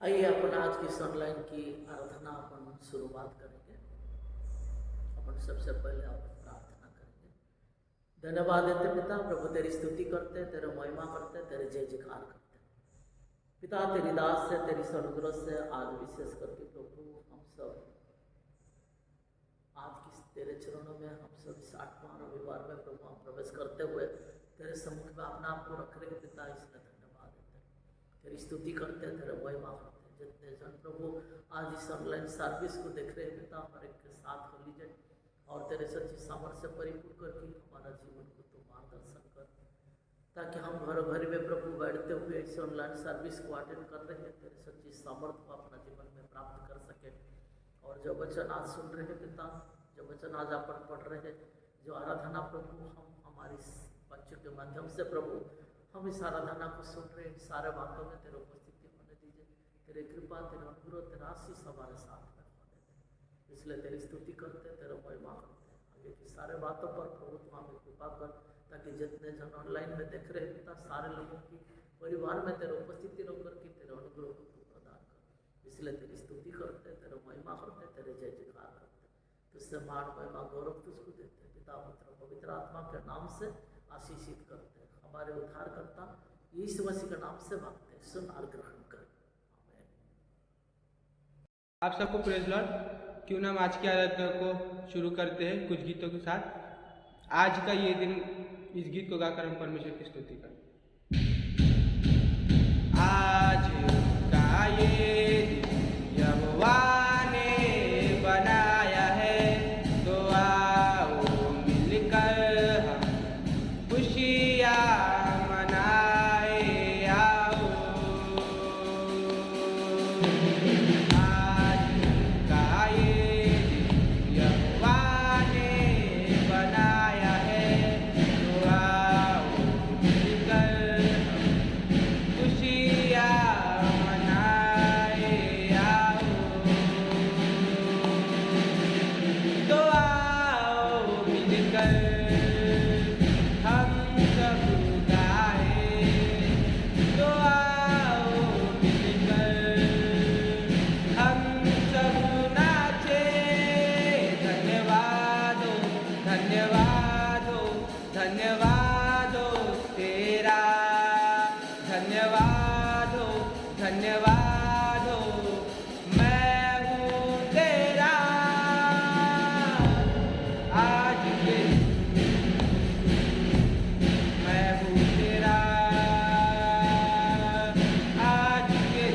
आइए अपन आज की ऑनलाइन की आराधना अपन शुरुआत करेंगे। अपन सबसे पहले अपन प्रार्थना करेंगे। धन्यवाद देते पिता प्रभु, तेरी स्तुति करते, तेरा महिमा करते, तेरे जय जयकार करते। पिता तेरी दास से, तेरी अनुग्रह से आज विशेष करके प्रभु हम सब आज की तेरे चरणों में हम सब इस 8वां रविवार में प्रभु हम प्रवेश करते हुए तेरे सम्मुख में अपने आप को रख रहे पिता, इसलिए धन्यवाद देते, तेरी स्तुति करते, तेरे महिमा करते। जितने जन प्रभु आज इस ऑनलाइन सर्विस को देख रहे हैं पिता, हर एक के साथ हो लीजिए और तेरे सच्ची सामर्थ्य से परिपूर्ण करके हमारा जीवन को तो मार्गदर्शन कर, ताकि हम घर घर में प्रभु बैठते हुए इस ऑनलाइन सर्विस को अटेंड कर रहे हैं, तेरे सच्ची सामर्थ्य को अपना जीवन में प्राप्त कर सके। और जो वचन आज सुन रहे हैं पिता, जो वचन आज अपन पढ़ रहे हैं, जो आराधना प्रभु हम हमारी बच्चों के माध्यम से प्रभु हम इस आराधना को सुन रहे हैं, सारे बातों में तेरे उपस्थिति होने दीजिए, तेरे कृपा, तेरे अनुग्रह, तेरा आशीष हमारे साथ में होने दे। इसलिए तेरी स्तुति करते, तेरा महिमा करते, आगे की सारे बातों पर प्रभु तू हमें कृपा कर, ताकि जितने जन ऑनलाइन में देख रहे हैं पिता, सारे लोगों की परिवार में तेरे उपस्थिति होकर के तेरे अनुग्रह को तू प्रदान कर। इसलिए तेरी स्तुति करते, तेरा महिमा करते, तेरे जय जयकार करते, तुझसे मान महिमा गौरव तुझको देते, पिता पुत्र पवित्र आत्मा के नाम से आशीषित करते, हमारे उद्धार करता यीशु मसीह के नाम से मांगते, सुन और ग्रहण कर। आप सबको प्रेज लॉर्ड। क्यों ना हम आज की आराधना को शुरू करते हैं कुछ गीतों के साथ। आज का ये दिन, इस गीत को गाकर हम परमेश्वर की स्तुति करें। आज का ये दिन यहोवा ने बनाया है, तो आओ मिलकर हम खुशियाँ मनाए। आओ आज का ये दिन यहोवा ने बनाया है, तो आओ मिलकर हम खुशियाँ मनाए। आओ तो आओ मिलकर हम सब गाए, तो आओ मिलकर हम सब नाचे। धन्यवाद हो, धन्यवाद हो, धन्यवाद हो तेरा, धन्यवाद हो, धन्यवाद हो, मैं हूँ तेरा। आज के मैं हूँ तेरा, आज के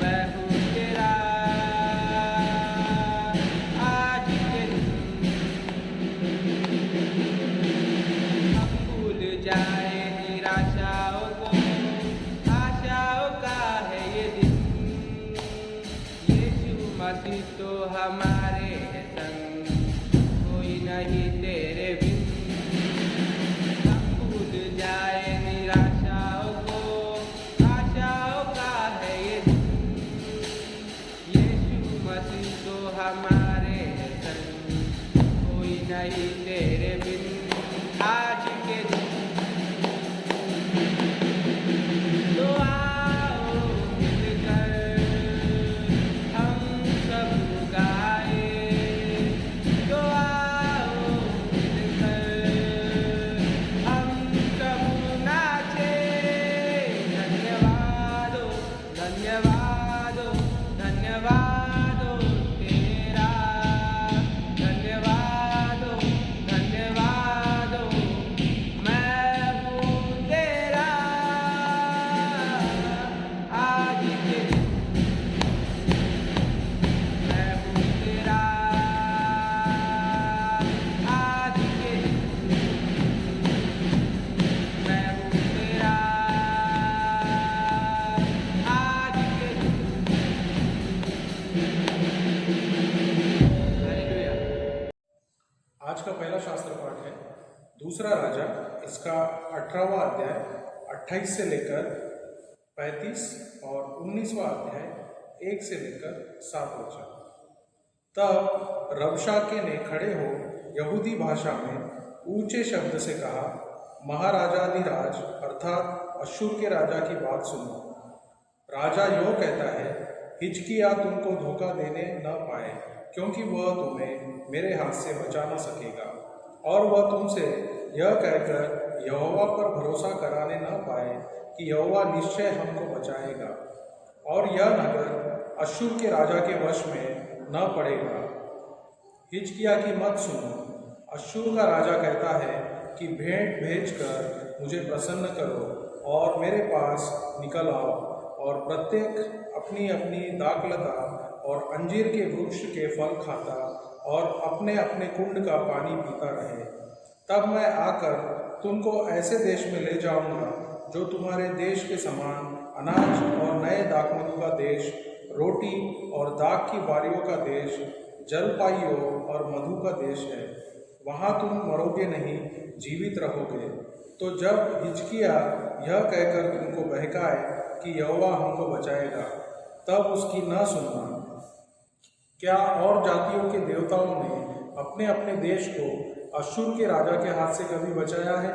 मैं हूँ तेरा, आज के हम भूल जाए निराशाओं को, आशाओं का है ये दिन। यीशु मसीह तो हमारे संग, कोई नहीं तेरे बिन। हम भूल जाए निराशाओं को, आशाओं का है ये दिन। यीशु मसीह तो हमारे संग, कोई नहीं तेरे बिन। आज के दिन तो आओ मिलकर हम सब गाए, तो आओ मिलकर हम सब नाचे। धन्यवाद हो, धन्यवाद हो, धन्यवाद हो तेरा, धन्यवाद हो, धन्यवाद हो, मैं हूँ तेरा। आज के मैं हूँ तेरा, आज के मैं हूँ तेरा, आज के हालेलुया। आज का पहला शास्त्र पाठ है दूसरा राजा, इसका 18वां अध्याय 28 से लेकर 35 और 19वां अध्याय 1 से लेकर 7 वचन। तब रबशाके ने खड़े हो यहूदी भाषा में ऊंचे शब्द से कहा, महाराजाधिराज अर्थात अश्शूर के राजा की बात सुनो। राजा यो कहता है, हिजकिय्याह तुमको धोखा देने न पाए, क्योंकि वह तुम्हें मेरे हाथ से बचा न सकेगा, और वह तुमसे यह कहकर यहोवा पर भरोसा कराने न पाए कि यहोवा निश्चय हमको बचाएगा, और यह नगर अश्शूर के राजा के वश में न पड़ेगा। हिजकिय्याह की मत सुनो। अश्शूर का राजा कहता है कि भेंट भेजकर मुझे प्रसन्न करो और मेरे पास निकल आओ, और प्रत्येक अपनी अपनी दाखलता और अंजीर के वृक्ष के फल खाता और अपने अपने कुंड का पानी पीता रहे। तब मैं आकर तुमको ऐसे देश में ले जाऊंगा जो तुम्हारे देश के समान अनाज और नए दाखमधु का देश, रोटी और दाख की बारियों का देश, जलपाइयों और मधु का देश है। वहाँ तुम मरोगे नहीं, जीवित रहोगे। तो जब हिजकिय्याह यह कहकर तुमको बहकाए कि यहोवा हमको बचाएगा, तब उसकी न सुनना। क्या और जातियों के देवताओं ने अपने अपने देश को अश्शूर के राजा के हाथ से कभी बचाया है?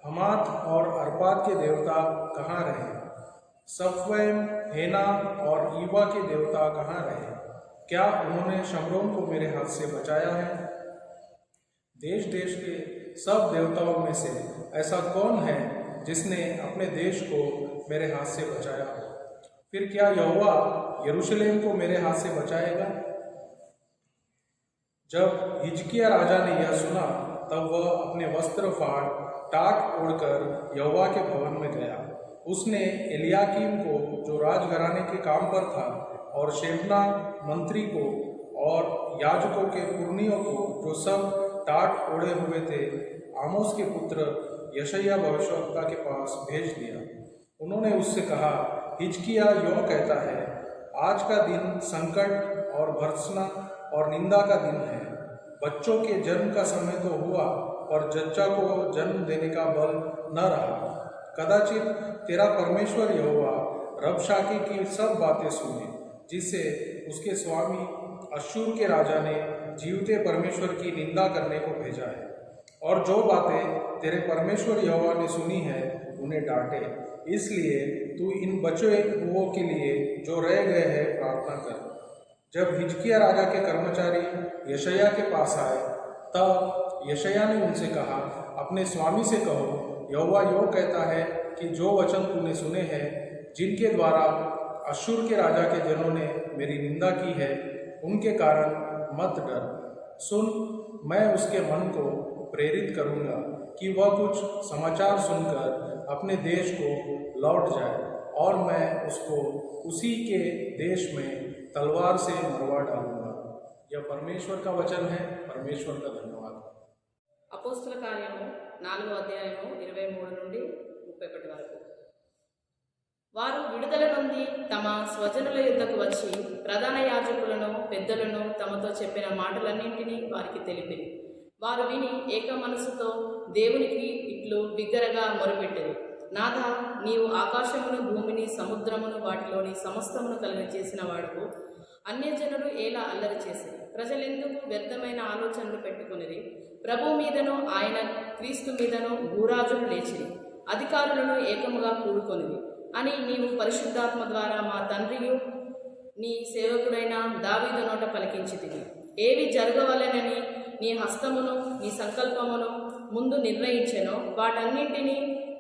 हमात और अर्पाद के देवता कहाँ रहे? सफवैम, हेना और ईवा के देवता कहाँ रहे? क्या उन्होंने शमरोन को मेरे हाथ से बचाया है? देश देश के सब देवताओं में से ऐसा कौन है जिसने अपने देश को मेरे हाथ से बचाया हो? फिर क्या यहोवा यरूशलेम को मेरे हाथ से बचाएगा? जब हिजकिय्याह राजा ने यह सुना, तब वह अपने वस्त्र फाड़ टाट ओढ़कर यहोवा के भवन में गया। उसने एलियाकीम को, जो राजघराने के काम पर था, और शेबना मंत्री को, और याजकों के पुरनियों को, जो सब टाट ओढ़े हुए थे, आमोस के पुत्र यशायाह भविष्यवक्ता के पास भेज दिया। उन्होंने उससे कहा, हिजकिय्याह यों कहता है, आज का दिन संकट और भर्त्सना और निंदा का दिन है। बच्चों के जन्म का समय तो हुआ, पर जच्चा को जन्म देने का बल न रहा। कदाचित तेरा परमेश्वर यहोवा रबशाके की सब बातें सुने, जिससे उसके स्वामी अश्शूर के राजा ने जीवते परमेश्वर की निंदा करने को भेजा है। और जो बातें तेरे परमेश्वर यहोवा ने सुनी है, उन्हें डांटे। इसलिए तू इन बचे हुओं के लिए जो रह गए हैं प्रार्थना कर। जब हिजकिय्याह राजा के कर्मचारी यशायाह के पास आए, तब यशायाह ने उनसे कहा, अपने स्वामी से कहो, यहोवा यों कहता है कि जो वचन तूने सुने हैं, जिनके द्वारा अश्शूर के राजा के जनों ने मेरी निंदा की है, उनके कारण मत डर। सुन, मैं उसके मन को प्रेरित करूंगा कि वह कुछ समाचार सुनकर अपने देश को लौट जाए, और मैं उसको उसी के देश में तलवार से मरवा डालूंगा। यह परमेश्वर का वचन है। परमेश्वर का धन्यवाद। అపోస్తల కార్యము 4వ అధ్యాయము 23 నుండి 31 వరకు. వారు విడుదల నుండి తమ స్వజనుల యుద్ధకు వచ్చి ప్రధాన యాజకులను పెద్దలను తమతో చెప్పిన మాటలన్నింటినీ వారికి తెలిపిరి. వారు విని ఏక మనసుతో దేవునికి ఇట్లు బిగ్గరగా మొరపెట్టిరి, నాథ, నీవు ఆకాశమును భూమిని సముద్రమును వాటిలోని సమస్తమును కలిగి చేసిన వాడుకు అన్యజనులు ఎలా అల్లరి చేసిరి? ప్రజలెందుకు వ్యర్థమైన ఆలోచనలు పెట్టుకునిరి? ప్రభు మీదను ఆయన క్రీస్తు మీదను భూరాజులు లేచిరి, అధికారులను ఏకముగా కూడుకొనిరి అని నీవు పరిశుద్ధాత్మ ద్వారా మా తండ్రియు నీ సేవకుడైన దావీదు నోట పలికించితివి. ఏవి జరగవలెనని నీ హస్తమును నీ సంకల్పమును ముందు నిర్ణయించెనో వాటన్నింటినీ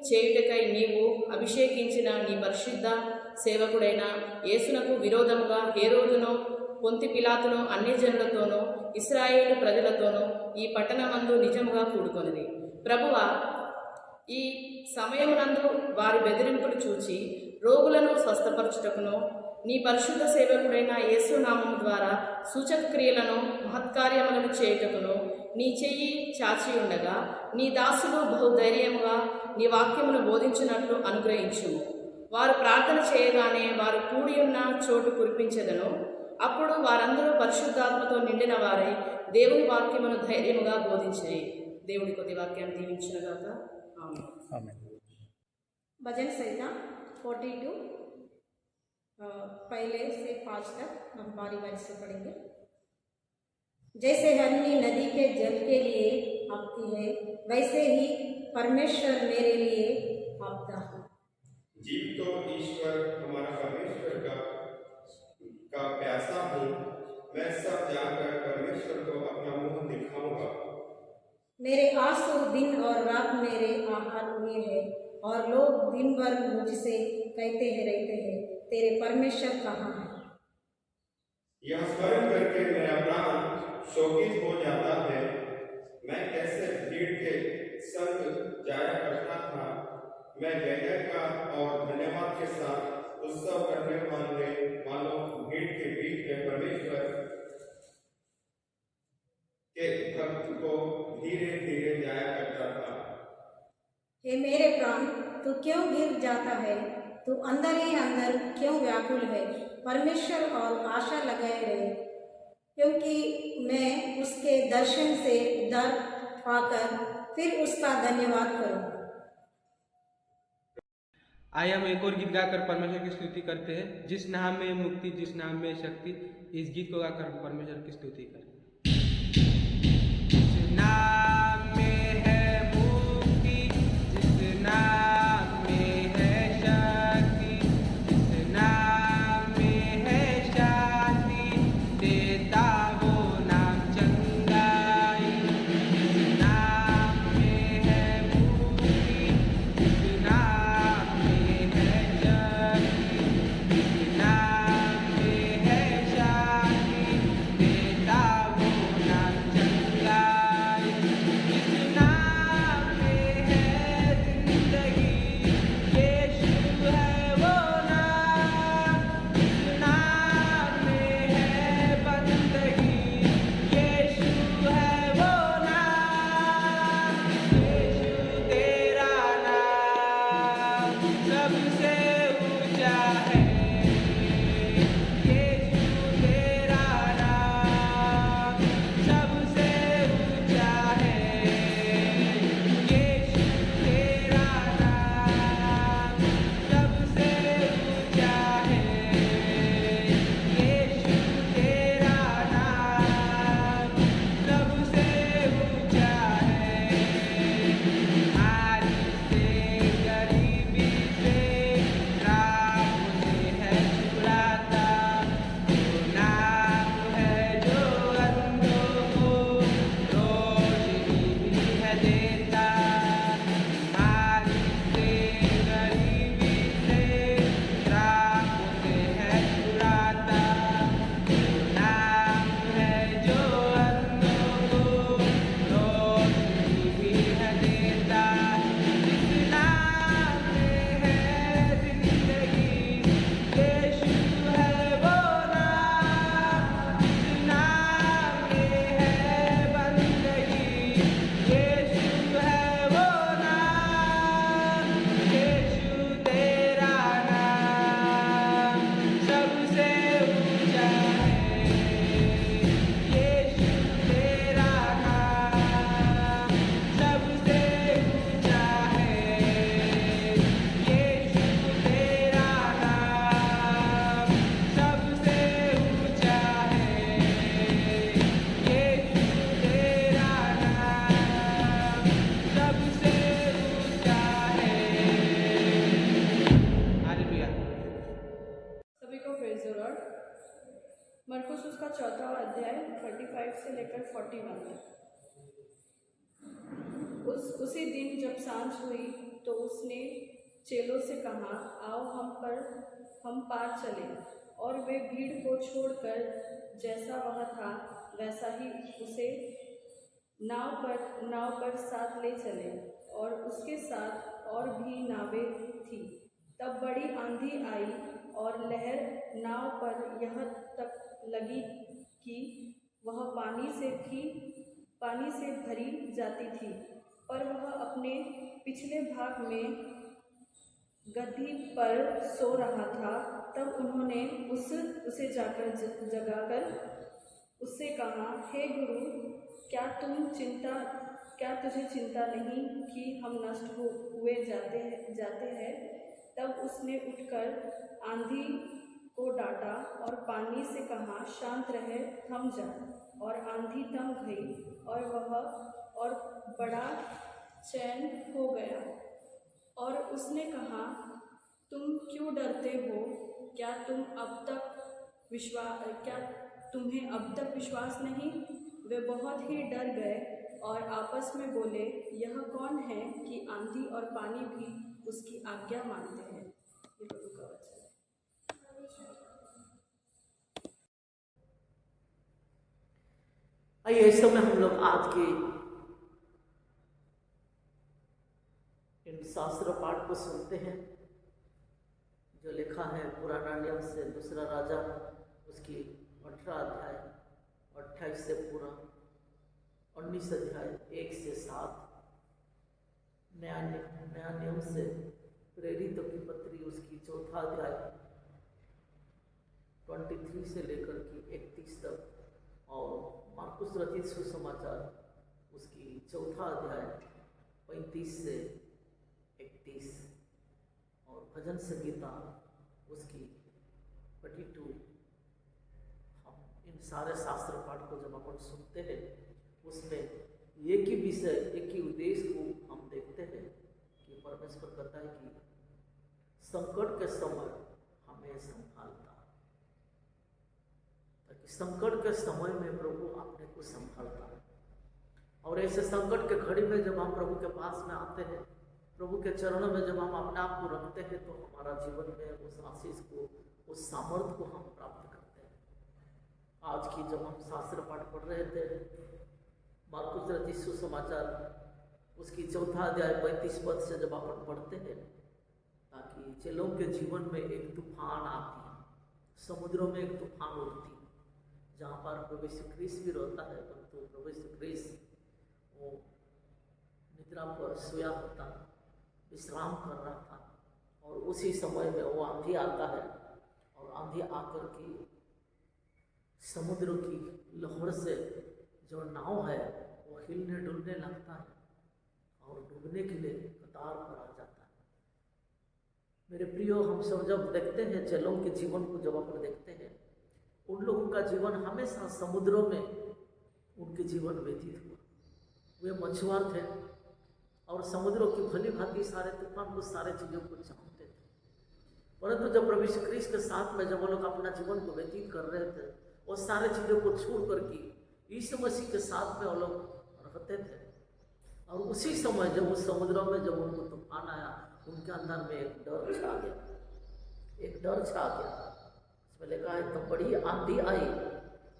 చేయుటకై నీవు అభిషేకించిన నీ పరిశుద్ధ సేవకుడైన యేసునకు విరోధముగా హేరోదును, పొంతి పిలాతును అన్యజనులతోనూ ఇశ్రాయేలు ప్రజలతోనూ ఈ పట్టణమందు నిజముగా కూడుకొనిది. ప్రభువా, ఈ సమయమునందు వారి బెదిరింపులు చూచి రోగులను స్వస్థపరచుటకును నీ పరిశుద్ధ సేవకుడైన యేసు నామము ద్వారా సూచక క్రియలను మహత్కార్యములను చేయుటకును నీ చెయ్యి చాచి ఉండగా నీ దాసులు బహుధైర్యముగా నీ వాక్యమును బోధించినట్లు అనుగ్రహించుము. వారు ప్రార్థన చేయగానే వారు కూడి ఉన్న చోటు కురిపించెదను. అప్పుడు వారందరూ పరిశుద్ధాత్మతో నిండిన వారై దేవుని వాక్యమును ధైర్యముగా బోధించిరి. దేవుని కొద్ది వాక్యాన్ని దీవించునుగాక. ఆమేన్. भजन संहिता 42 पहले से 5 तक हम बारी बारी से पढ़ेंगे। जैसे हरनी नदी के जल के लिए आपती है, वैसे ही परमेश्वर मेरे लिए आपता है। जीव तो ईश्वर हमारा परमेश्वर का प्यासा हूँ। मैं सब जानकर परमेश्वर को अपना मुंह दिखाऊंगा। मेरे आंसू दिन और रात मेरे आहार हुए हैं, और लोग दिन भर मुझसे कहते हैं रहते हैं, तेरे परमेश्वर कहाँ है। यह स्मरण करके मेरा प्राण शोकित हो जाता है। मैं कैसे भीड़ के संग जाया करता था। मैं जय जयकार और धन्यवाद के साथ उत्सव करने वालों भीड़ के बीच में परमेश्वर के भक्त को धीरे धीरे जाया करता था। हे मेरे प्राण, तू क्यों गिर जाता है? तू अंदर ही अंदर क्यों व्याकुल है? परमेश्वर और आशा लगाए रहे, क्योंकि मैं उसके दर्शन से डर पाकर फिर उसका धन्यवाद करूँ। आइए हम एक और गीत गाकर परमेश्वर की स्तुति करते हैं। जिस नाम में मुक्ति, जिस नाम में शक्ति। इस गीत को गाकर हम परमेश्वर की स्तुति करें। जिस नाम में है मुक्ति, जिस नाम में है शक्ति, जिस नाम में है शांति, देता वो नाम चंगाई। जिस नाम में है मुक्ति, जिस नाम में है शक्ति, जिस नाम में है शांति, देता वो नाम चंगाई। जिस नाम में है जिंदगी, यीशु है वो नाम। जिस नाम में है बंदगी, यीशु है वो नाम। यीशु तेरा नाम सबसे ऊंचा है। यीशु तेरा नाम सबसे ऊंचा है। यीशु तेरा नाम सबसे ऊंचा है। यीशु तेरा नाम सबसे ऊंचा है। आज से गरीबी से राह से है छुड़ाता, वो नाम है जो अंधों को रोशनी भी है देता। आज से गरीबी से राह से है छुड़ाता, वो नाम है जो अंधों को रोशनी भी है देता। जिस नाम में है जिंदगी, यीशु है वो नाम। जिस नाम में है बंदगी, यीशु है वो नाम। यीशु तेरा नाम सबसे ऊंचा है। यीशु तेरा नाम सबसे ऊंचा है। यीशु तेरा नाम सबसे ऊंचा है। यीशु तेरा नाम सबसे ऊंचा है। हालेलुया। सभी को प्रेज द लॉर्ड। मरकुस उसका 4वां अध्याय 35 से लेकर 41 तक। उसी दिन जब सांझ हुई तो उसने चेलों से कहा, आओ हम पार चलें। और वे भीड़ को छोड़कर जैसा वह था वैसा ही उसे नाव पर साथ ले चले, और उसके साथ और भी नावें थी। तब बड़ी आंधी आई और लहर नाव पर यहाँ तक लगी कि वह पानी से भरी जाती थी, पर वह अपने पिछले भाग में गद्दी पर सो रहा था। तब उन्होंने उसे जगाकर उससे कहा, हे गुरु, क्या तुझे चिंता नहीं कि हम नष्ट हुए जाते हैं? तब उसने उठकर आंधी को डांटा और पानी से कहा, शांत रहे, थम जा। और आंधी थम गई और बड़ा चैन हो गया। और उसने कहा, तुम क्यों डरते हो? क्या तुम्हें अब तक विश्वास नहीं? वे बहुत ही डर गए और आपस में बोले, यह कौन है कि आंधी और पानी भी उसकी आज्ञा मानते हैं। ये प्रभु का वचन है। आइए इस समय हम लोग आज के इन शास्त्र पाठ को सुनते हैं जो लिखा है पुराना नियम से दूसरा राजा उसकी 18 अध्याय 28 से पूरा 19 अध्याय 1 से 7, नया नियम से प्रेरितों की पत्री उसकी 4था अध्याय 23 से लेकर की 31 तक, और मार्कुस रचित सुसमाचार उसकी 4था अध्याय 35 से 31, और भजन संगीता उसकी 42। हम इन सारे शास्त्र पाठ को जब अपन सुनते हैं उसमें एक ही विषय, एक ही उद्देश्य को हम देखते हैं कि परमेश्वर कहता है कि संकट के समय हमें संभालता, ताकि संकट के समय में प्रभु अपने को संभालता है। और ऐसे संकट के घड़ी में जब हम प्रभु के पास में आते हैं, प्रभु के चरणों में जब हम अपने आप को रखते हैं, तो हमारा जीवन में उस आशीष को, उस सामर्थ्य को हम प्राप्त करते हैं। आज की जब हम शास्त्र पाठ पढ़ रहे थे, मार्कुस रचित सुसमाचार उसकी 4था अध्याय 35 पद से जब अपन पढ़ते हैं, ताकि चेलों के जीवन में एक तूफान आती है, समुद्रों में एक तूफान उठती है, जहाँ पर प्रभु यीशु ख्रीस्त भी रहता है, परंतु प्रभु यीशु ख्रीस्त वो निद्रा पर सोया होता, विश्राम कर रहा था, और उसी समय में वो आंधी आता है, और आंधी आकर के समुद्र की लहर से जो नाव है वो हिलने डुलने लगता है और डूबने के लिए कतार पर आ जाता है। मेरे प्रियो, हम सब जब देखते हैं चेलों के जीवन को, जब अपन देखते हैं, उन लोगों का जीवन हमेशा समुद्रों में उनके जीवन व्यतीत हुआ। वे मछुआर थे और समुद्रों की भली भांति सारे तूफान को, सारे चीज़ों को जानते थे, परंतु जब प्रभु यीशु ख्रीस्त के साथ में जब वो लोग अपना जीवन को व्यतीत कर रहे थे, वो सारे चीज़ों को छोड़ करके यीशु मसीह के साथ में वो लोग रहते थे। और उसी समय जब उस समुद्रों में जब उनको तूफान आया, उनके अंदर में एक डर छा गया, एक डर छा गया। इसमें लिखा है, तो बड़ी आंधी आई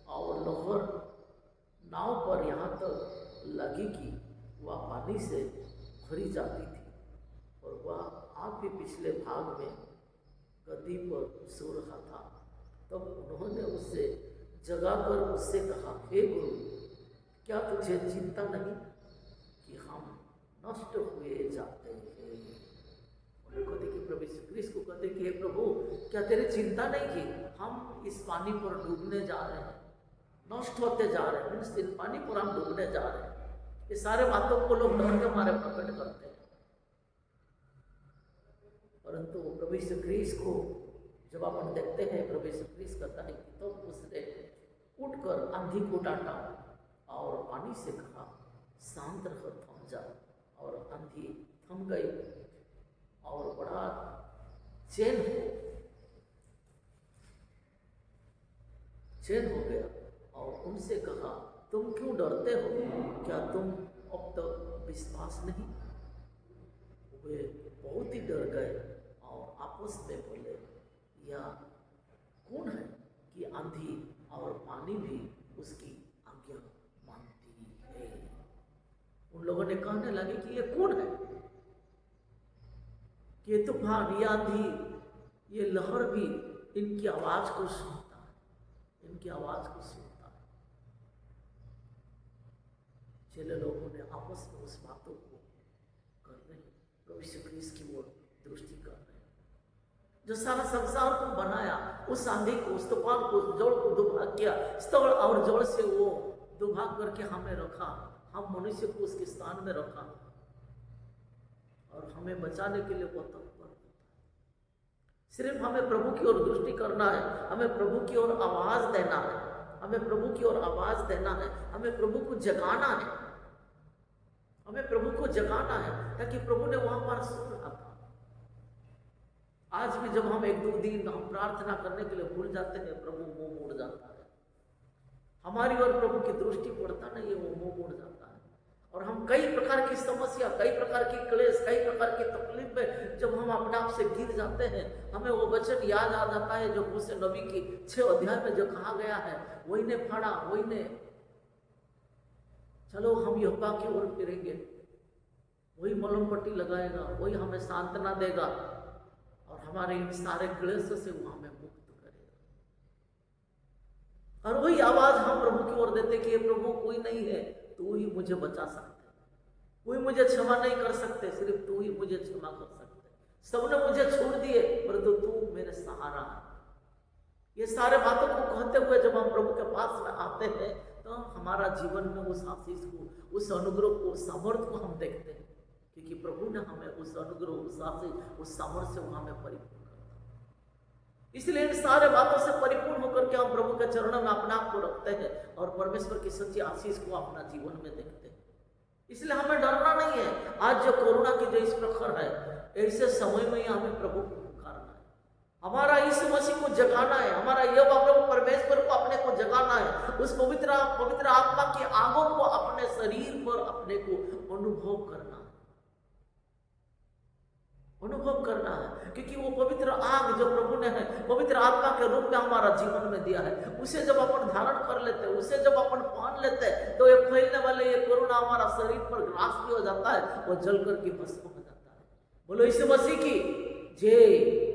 और लहर नाव पर यहाँ तक लगी कि वह पानी से भरी जाती थी, और वह आप भी पिछले भाग में गद्दी पर सो रहा था। तब उन्होंने उससे जगाकर उससे कहा, हे गुरु, क्या तुझे चिंता नहीं कि हम नष्ट हुए जाते हैं? कहते कि प्रभु यीशु ख्रीस्त को कहते कि हे प्रभु, क्या तेरी चिंता नहीं कि हम इस पानी पर डूबने जा रहे हैं, नष्ट होते जा रहे हैं, इस पानी पर हम डूबने जा रहे हैं। ये सारे बातों को लोग डर के मारे प्रकट करते हैं, परंतु प्रभु यीशु ख्रीस्त को जब अपन देखते हैं, प्रभु यीशु ख्रीस्त कहता है कि तो उसने उठकर आंधी को डांटा और पानी से कहा, शांत रहो, थम जा। और आंधी थम गई और बड़ा चैन हो गया, और उनसे कहा, तुम क्यों डरते हो? क्या तुम अब तक विश्वास नहीं? वे बहुत ही डर गए और आपस में बोले, यह कौन है कि आंधी और पानी भी उसकी आज्ञा मानती है? उन लोगों ने कहने लगे कि ये कौन है कि ये तूफान, ये आंधी, ये लहर भी इनकी आवाज को सुनता है, इनकी आवाज को सुनता है। चेले लोगों ने आपस में उस बातों को कर रहे हैं, प्रभु यीशु ख्रीस्त की ओर दृष्टि कर रहे हैं। जो सारा संसार को बनाया, उस आंधी को, उस तूफान को, उस जड़ को दुभाग किया, स्थल और जड़ से वो दुभाग करके हमें रखा, हम मनुष्य को उसके स्थान में रखा, और हमें बचाने के लिए वो तत्पर होता है। सिर्फ हमें प्रभु की ओर दृष्टि करना है, हमें प्रभु की ओर आवाज देना है, हमें प्रभु की ओर आवाज देना है, हमें प्रभु को जगाना है, हमें प्रभु को जगाना है, ताकि प्रभु ने वहां पर सुन रहा था। आज भी जब हम 1-2 दिन हम प्रार्थना करने के लिए भूल जाते हैं, प्रभु मुंह मोड़ जाता है, हमारी ओर प्रभु की दृष्टि पड़ता नहीं है, वो मुंह मोड़ जाता है। और हम कई प्रकार की समस्या, कई प्रकार की क्लेश, कई प्रकार की तकलीफ में जब हम अपने आप से गिर जाते हैं, हमें वो वचन याद आ जाता है जो मूसा नबी की 6 अध्याय में जो कहा गया है, वही ने फाड़ा, वही ने, चलो हम यहोवा की ओर फिरेंगे, वही मलम पट्टी लगाएगा, वही हमें सांत्वना देगा और हमारे इन सारे क्लेशों से वो हमें मुक्त करेगा। और वही आवाज हम प्रभु की ओर देते कि ये प्रभु कोई नहीं है, तू ही मुझे बचा सकते, कोई मुझे क्षमा नहीं कर सकते, सिर्फ तू ही मुझे क्षमा कर सकते, सबने मुझे छोड़ दिए परंतु तू मेरे सहारा है। ये सारे बातों को कहते हुए जब हम प्रभु के पास में आते हैं तो हमारा जीवन में उस आशीष को, उस अनुग्रह को, उस सामर्थ्य को हम देखते हैं, क्योंकि प्रभु ने हमें उस अनुग्रह, उस आशीष, उस सामर्थ्य से वो हमें परिपूर्ण करता। इसलिए इन सारे बातों से परिपूर्ण होकर के हम प्रभु के चरणों में अपने आप को रखते हैं और परमेश्वर की सच्ची आशीष को अपना जीवन में देखते हैं। इसलिए हमें डरना नहीं है। आज जो कोरोना की जो इस प्रखर है, ऐसे समय में ही हमें प्रभु को पुकारना है, हमारा यीशु मसीह को जगाना है, हमारा यहोवा प्रभु परमेश्वर को अपने को जगाना है, उस पवित्र आत्मा की आगों को अपने शरीर पर अपने को अनुभव करना है, अनुभव करना है। क्योंकि वो पवित्र आग जो प्रभु ने है पवित्र आत्मा के रूप में हमारा जीवन में दिया है, उसे जब अपन धारण कर लेते हैं, उसे जब अपन पान लेते हैं, तो ये फैलने वाले ये कोरोना हमारा शरीर पर ग्रास भी हो जाता है, वो जल करके भस्म हो जाता है। बोलो यीशु मसीह की जय।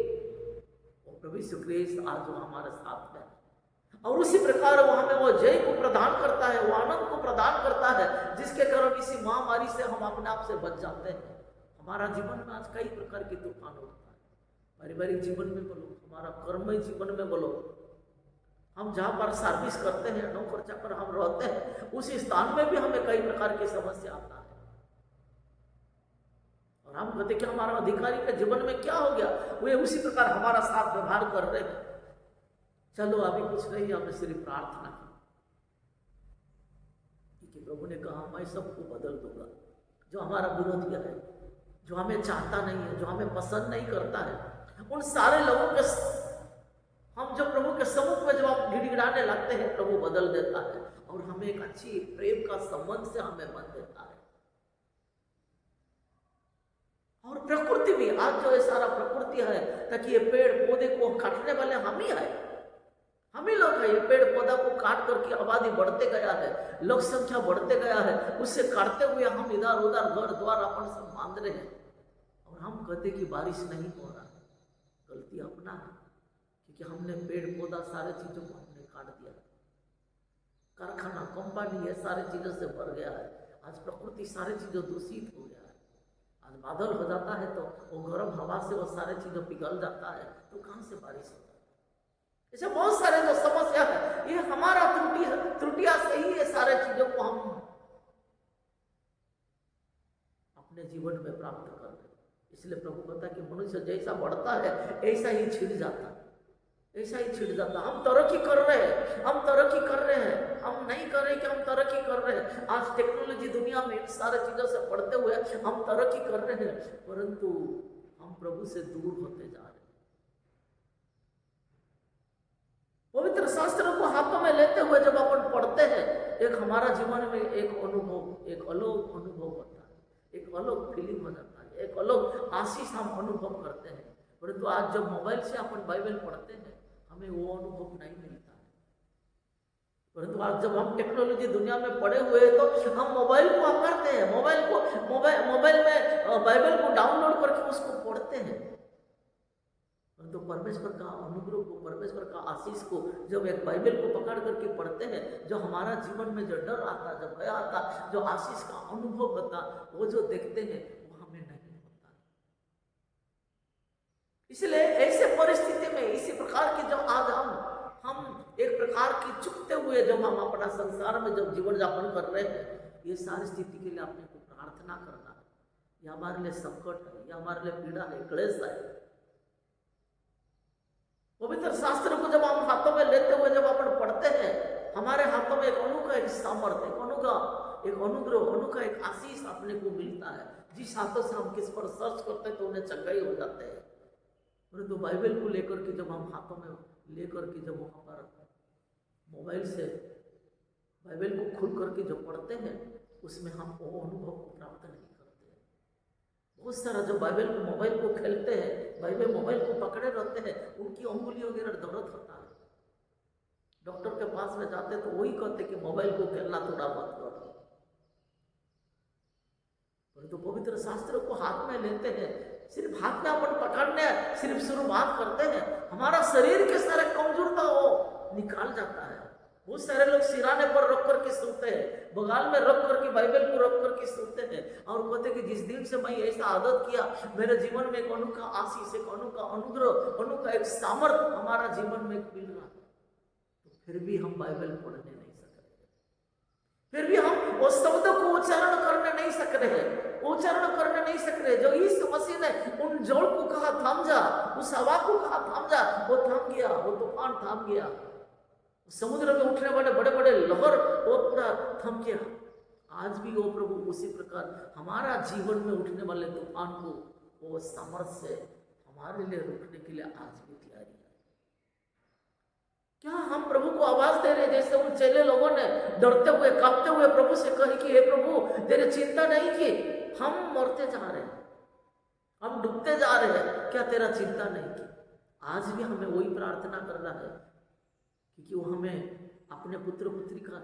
प्रभु यीशु ख्रीस्त आज वो हमारे साथ में, और उसी प्रकार वो हमें वो जय को प्रदान करता है, वो आनंद को प्रदान करता है, जिसके कारण इसी महामारी से हम अपने आप से बच जाते हैं। हमारा जीवन में आज कई प्रकार के तूफान होता है, पारिवारिक जीवन में बोलो, हमारा कर्ममय जीवन में बोलो, हम जहाँ पर सर्विस करते हैं, नौकर चाकर हम रहते हैं, उसी स्थान में भी हमें कई प्रकार की समस्या आता है। और हम कहते कि हमारा अधिकारी के जीवन में क्या हो गया, वे उसी प्रकार हमारा साथ व्यवहार कर रहे हैं। चलो अभी कुछ नहीं, हमें सिर्फ प्रार्थना की कि प्रभु ने कहा मैं सबको बदल दूंगा। जो हमारा विरोधी है, जो हमें चाहता नहीं है, जो हमें पसंद नहीं करता है, उन सारे लोगों के हम जो प्रभु के सम्मुख में जब आप गिड़गिड़ाने लगते हैं, प्रभु बदल देता है और हमें एक अच्छी प्रेम का संबंध से हमें बंध देता है। और प्रकृति भी आज जो ये सारा प्रकृति है, ताकि ये पेड़ पौधे को काटने वाले हम ही है, हम ही लोग हैं। ये पेड़ पौधा को काट करके आबादी बढ़ते गया है, लोक संख्या बढ़ते गया है, उससे काटते हुए हम इधर उधर घर द्वार अपन सब बांध रहे हैं और हम कहते कि बारिश नहीं हो रहा। गलती अपना है, क्योंकि हमने पेड़ पौधा सारे चीजों को हमने काट दिया। कारखाना, कंपनी, ये सारे चीजों से भर गया है। आज प्रकृति सारी चीजों दूषित हो गया है। आज बादल हो जाता है तो वो गर्म हवा से वो सारे चीजों पिघल जाता है, तो कहाँ से बारिश होता है। ऐसे बहुत सारे जो समस्या है, ये हमारा त्रुटियां से ही ये सारे चीजों को हम अपने जीवन में प्राप्त कर रहे हैं। इसलिए प्रभु कहता है कि मनुष्य जैसा बढ़ता है ऐसा ही छिड़ जाता है, ऐसा ही छिड़ जाता। हम तरक्की कर रहे हैं, हम तरक्की कर रहे हैं, हम नहीं कर रहे कि हम तरक्की कर रहे हैं। आज टेक्नोलॉजी दुनिया में इन सारे चीजों से पढ़ते हुए हम तरक्की कर रहे हैं, परंतु हम प्रभु से दूर होते जा रहे हैं। पवित्र शास्त्रों को हाथों में लेते हुए जब अपन पढ़ते हैं, एक हमारा जीवन में एक अनुभव, एक अलग अनुभव होता है, एक अलग फीलिंग हो जाता है, एक अलग आशीष हम अनुभव करते हैं। परंतु आज जब मोबाइल से अपन बाइबल पढ़ते हैं, हमें वो अनुभव नहीं मिलता है। परंतु आज जब हम टेक्नोलॉजी दुनिया में पड़े हुए हैं, तो हम मोबाइल को पकड़ते हैं, मोबाइल में बाइबल को डाउनलोड करके उसको पढ़ते हैं। तो परमेश्वर का अनुग्रह को, परमेश्वर का आशीष को जब एक बाइबल को पकड़ करके पढ़ते हैं, जो हमारा जीवन में जो डर आता, जो भय आता, जो आशीष का अनुभव होता, वो जो देखते हैं वो हमें नहीं होता। इसलिए ऐसे परिस्थिति में, इसी प्रकार की जब आज हम एक प्रकार की चुकते हुए जब हम अपना संसार में जब जीवन यापन कर रहे हैं, ये सारी स्थिति के लिए अपने को प्रार्थना करना है। यह हमारे लिए संकट है, यह हमारे लिए पीड़ा है, क्लेश है। पवित्र शास्त्र को जब हम हाथों में लेते हुए जब अपन पढ़ते हैं, हमारे हाथों में एक अनोखा एक सामर्थ्य, एक अनोखा एक अनुग्रह, अनोखा एक आशीष अपने को मिलता है। जिस हाथों से हम किस पर सर्च करते हैं तो उन्हें चंगाई हो जाते हैं, परंतु बाइबल को लेकर के जब हम हाथों में लेकर के जब वहाँ पर मोबाइल से बाइबल को खुल करके जब पढ़ते हैं, उसमें हम वो अनुभव को प्राप्त नहीं करते हैं। बहुत सारा जो बाइबल को मोबाइल को खेलते हैं, बाइबल मोबाइल को पकड़े रहते हैं, उनकी उंगली वगैरह दर्द होता है। डॉक्टर के पास में जाते तो वही कहते कि मोबाइल को खेलना थोड़ा मत करो। परंतु पवित्र शास्त्र को हाथ में लेते हैं, सिर्फ हाथ में अपन पकड़ने सिर्फ शुरुआत करते हैं, हमारा शरीर के सारे कमजोरता वो निकाल जाता है। बहुत सारे लोग सिराने पर रख करके सोते हैं, बगाल में रख करके बाइबल को रख करके सोते हैं और कहते हैं कि जिस दिन से मैं ऐसा आदत किया, मेरे जीवन में एक अनोखा आशीष, एक अनोखा अनुग्रह, अनोखा एक सामर्थ हमारा जीवन में मिल रहा है। तो फिर भी हम बाइबल पढ़ने नहीं सक रहे, फिर भी हम वो शब्दों को उच्चारण करने नहीं सक रहे, उच्चारण करने नहीं सक रहे। जो यीशु मसीह ने उन जोड़ को कहा थम जा, उस हवा को कहा थम जा, वो थम गया, वो तूफान थम गया। समुद्र में उठने वाले बड़े बड़े लहर वो पूरा थम गया। आज भी वो प्रभु उसी प्रकार हमारा जीवन में उठने वाले तूफान को वो सामर्थ्य से हमारे लिए रोकने के लिए आज भी तैयारी है। क्या हम प्रभु को आवाज दे रहे जैसे उन चेले लोगों ने डरते हुए कांपते हुए प्रभु से कहे कि हे प्रभु तेरे चिंता नहीं की, हम मरते जा रहे हैं, हम डूबते जा रहे हैं, क्या तेरा चिंता नहीं की? आज भी हमें वही प्रार्थना करना है क्योंकि वो हमें अपने पुत्र पुत्री का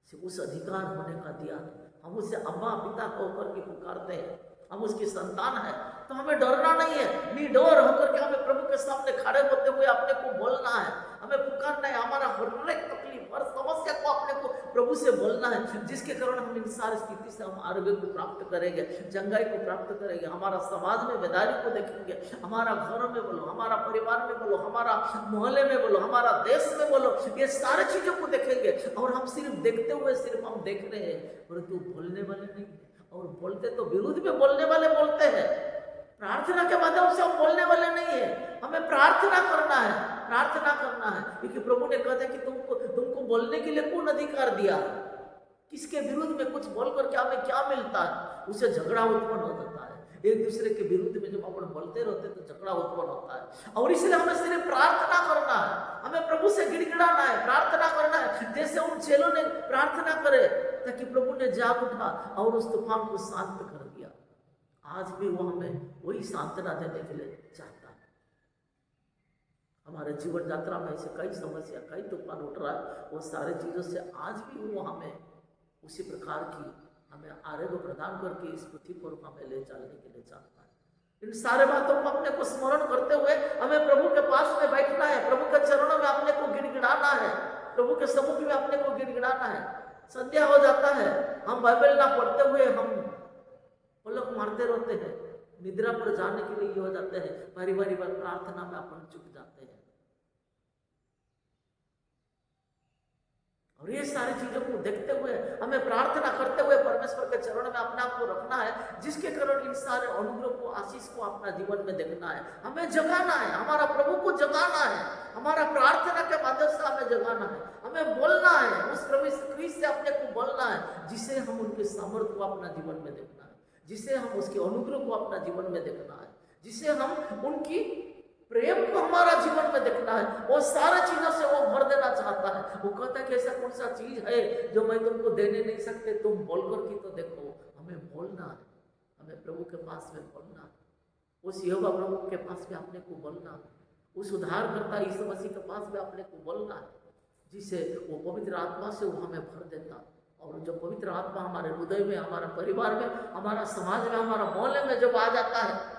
से उस अधिकार होने का दिया। हम उसे अम्मा पिता कहकर के पुकारते हैं, हम उसकी संतान है, तो हमें डरना नहीं है। निडर होकर के हमें प्रभु के सामने खड़े होते हुए अपने को बोलना है, हमें पुकारना है। हमारा हर एक तकलीफ, हर समस्या को अपने को प्रभु से बोलना है, जिसके कारण हम इन सारी स्थिति से हम आरोग्य को प्राप्त करेंगे, चंगाई को प्राप्त करेंगे। हमारा समाज में बेदारी को देखेंगे, हमारा घर में बोलो, हमारा परिवार में बोलो, हमारा मोहल्ले में बोलो, हमारा देश में बोलो, ये सारी चीजों को देखेंगे। और हम सिर्फ देखते हुए सिर्फ हम देख रहे हैं, परंतु बोलने वाले नहीं है। और बोलते तो विरुद्ध में बोलने वाले बोलते हैं, प्रार्थना के माध्यम से हम बोलने वाले नहीं है। हमें प्रार्थना करना है, प्रार्थना करना है, क्योंकि प्रभु ने कहा था कि तुमको बोलने के लिए कौन अधिकार दिया? किसके विरुद्ध में कुछ बोलकर क्या हमें क्या मिलता है? उसे झगड़ा उत्पन्न हो जाता है। एक दूसरे के विरुद्ध में जब अपन बोलते रहते तो झगड़ा उत्पन्न होता है। और इसलिए हमें सिर्फ प्रार्थना करना है, हमें प्रभु से गिड़गिड़ाना है, प्रार्थना करना है, जैसे उन चेलों ने प्रार्थना करे ताकि प्रभु ने जाग उठा और उस तूफान को शांत कर दिया। आज भी वो हमें वही सांत्वना देने के लिए चाहता है। हमारे जीवन यात्रा में ऐसे कई समस्या, कई तूफान उठ रहा है, वो सारे चीजों से आज भी वो हमें उसी प्रकार की हमें आरोग्य प्रदान करके इस पृथ्वी पर हमें ले चलने के लिए चाहता है। इन सारे बातों को अपने को स्मरण करते हुए हमें प्रभु के पास में बैठना है, प्रभु के चरणों में अपने को गिड़गिड़ाना है, प्रभु के सम्मुख में अपने को गिड़गिड़ाना है। संध्या हो जाता है, हम बाइबल ना पढ़ते हुए हम पलक मारते रहते हैं, निद्रा पर जाने के लिए ये हो जाते हैं, पारिवारिक प्रार्थना में अपन चुक जाते हैं। और ये सारी चीजों को देखते हुए हमें प्रार्थना करते हुए परमेश्वर के चरणों में अपने आप को रखना है, जिसके कारण इन सारे अनुग्रह को, आशीष को अपना जीवन में देखना है। हमें जगाना है, हमारा प्रभु को जगाना है, हमारा प्रार्थना के माध्यम से हमें जगाना है, हमें बोलना है, उस प्रभु क्रीस्त से अपने को बोलना है, जिसे हम उनके सामर्थ्य को अपना जीवन में देखना है, जिसे हम उसके अनुग्रह को अपना जीवन में देखना है, जिसे हम उनकी प्रेम को हमारा जीवन में देखना है। वो सारा चीजों से वो भर देना चाहता है। वो कहता है कि ऐसा कौन सा चीज है जो मैं तुमको देने नहीं सकते, तुम बोलकर की तो देखो। हमें बोलना है, हमें प्रभु के पास में बोलना है, उस यहोवा प्रभु के पास में अपने को बोलना है, उस उद्धारकर्ता यीशु मसीह के पास में अपने को बोलना है, जिसे वो पवित्र आत्मा से वो हमें भर देता। और जो पवित्र आत्मा हमारे हृदय में, हमारा परिवार में, हमारा समाज में, हमारा मोहल्ले में जब आ जाता है,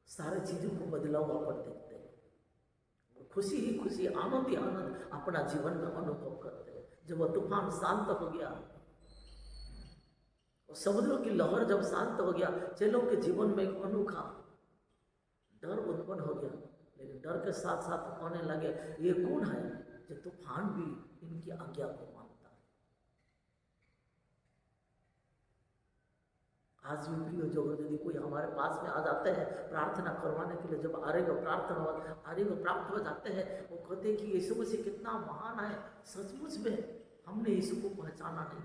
सारे चीजों को बदलाव अपन देखते हैं, खुशी ही खुशी, आनंद ही आनंद अपना जीवन में अनुभव करते हैं। जब वह तूफान शांत हो गया और समुद्र की लहर जब शांत हो गया, चेलों के जीवन में एक अनोखा डर उत्पन्न हो गया। लेकिन डर के साथ साथ कहने लगे, ये कौन है जो तूफान भी इनकी आज्ञा को मानता है? आज भी प्रिय जो यदि कोई हमारे पास में आ जाते हैं प्रार्थना करवाने के लिए, जब आरोग्य प्राप्त हो जाते हैं, वो कहते हैं कि यीशु मसीह कितना महान है। सचमुच में हमने यीशु को पहचाना नहीं,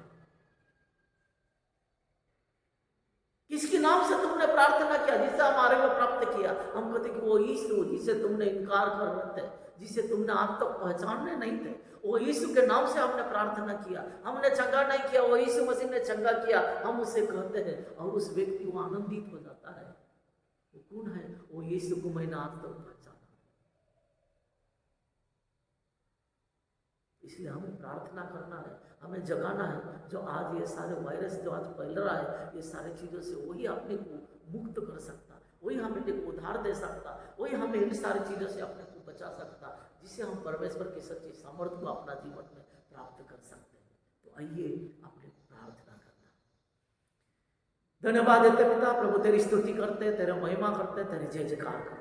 किसके नाम से तुमने प्रार्थना किया जिससे हमारे को प्राप्त किया? हम कहते कि वो यीशु जिसे तुमने इनकार कर रहे थे, जिसे तुमने आज तक पहचानने नहीं थे, वो यीशु के नाम से हमने प्रार्थना किया। हमने चंगा नहीं किया, वो यीशु मसीह ने चंगा किया। हम उसे कहते हैं और उस व्यक्ति को आनंदित हो जाता है। वो कौन है? वो यीशु को मैंने आज तक पहचाना। इसलिए हमें प्रार्थना करना है, हमें जगाना है। जो आज ये सारे वायरस जो आज फैल रहा है, ये सारी चीज़ों से वही अपने को मुक्त कर सकता, वही हमें को उधार दे सकता, वही हमें इन सारी चीज़ों से अपने को बचा सकता, जिससे हम परमेश्वर की सच्ची सामर्थ्य को अपना जीवन में प्राप्त कर सकते हैं। तो आइए अपने प्रार्थना करना। धन्यवाद देते पिता, प्रभु तेरी स्तुति करते, तेरे महिमा करते, तेरी जय जयकार करते।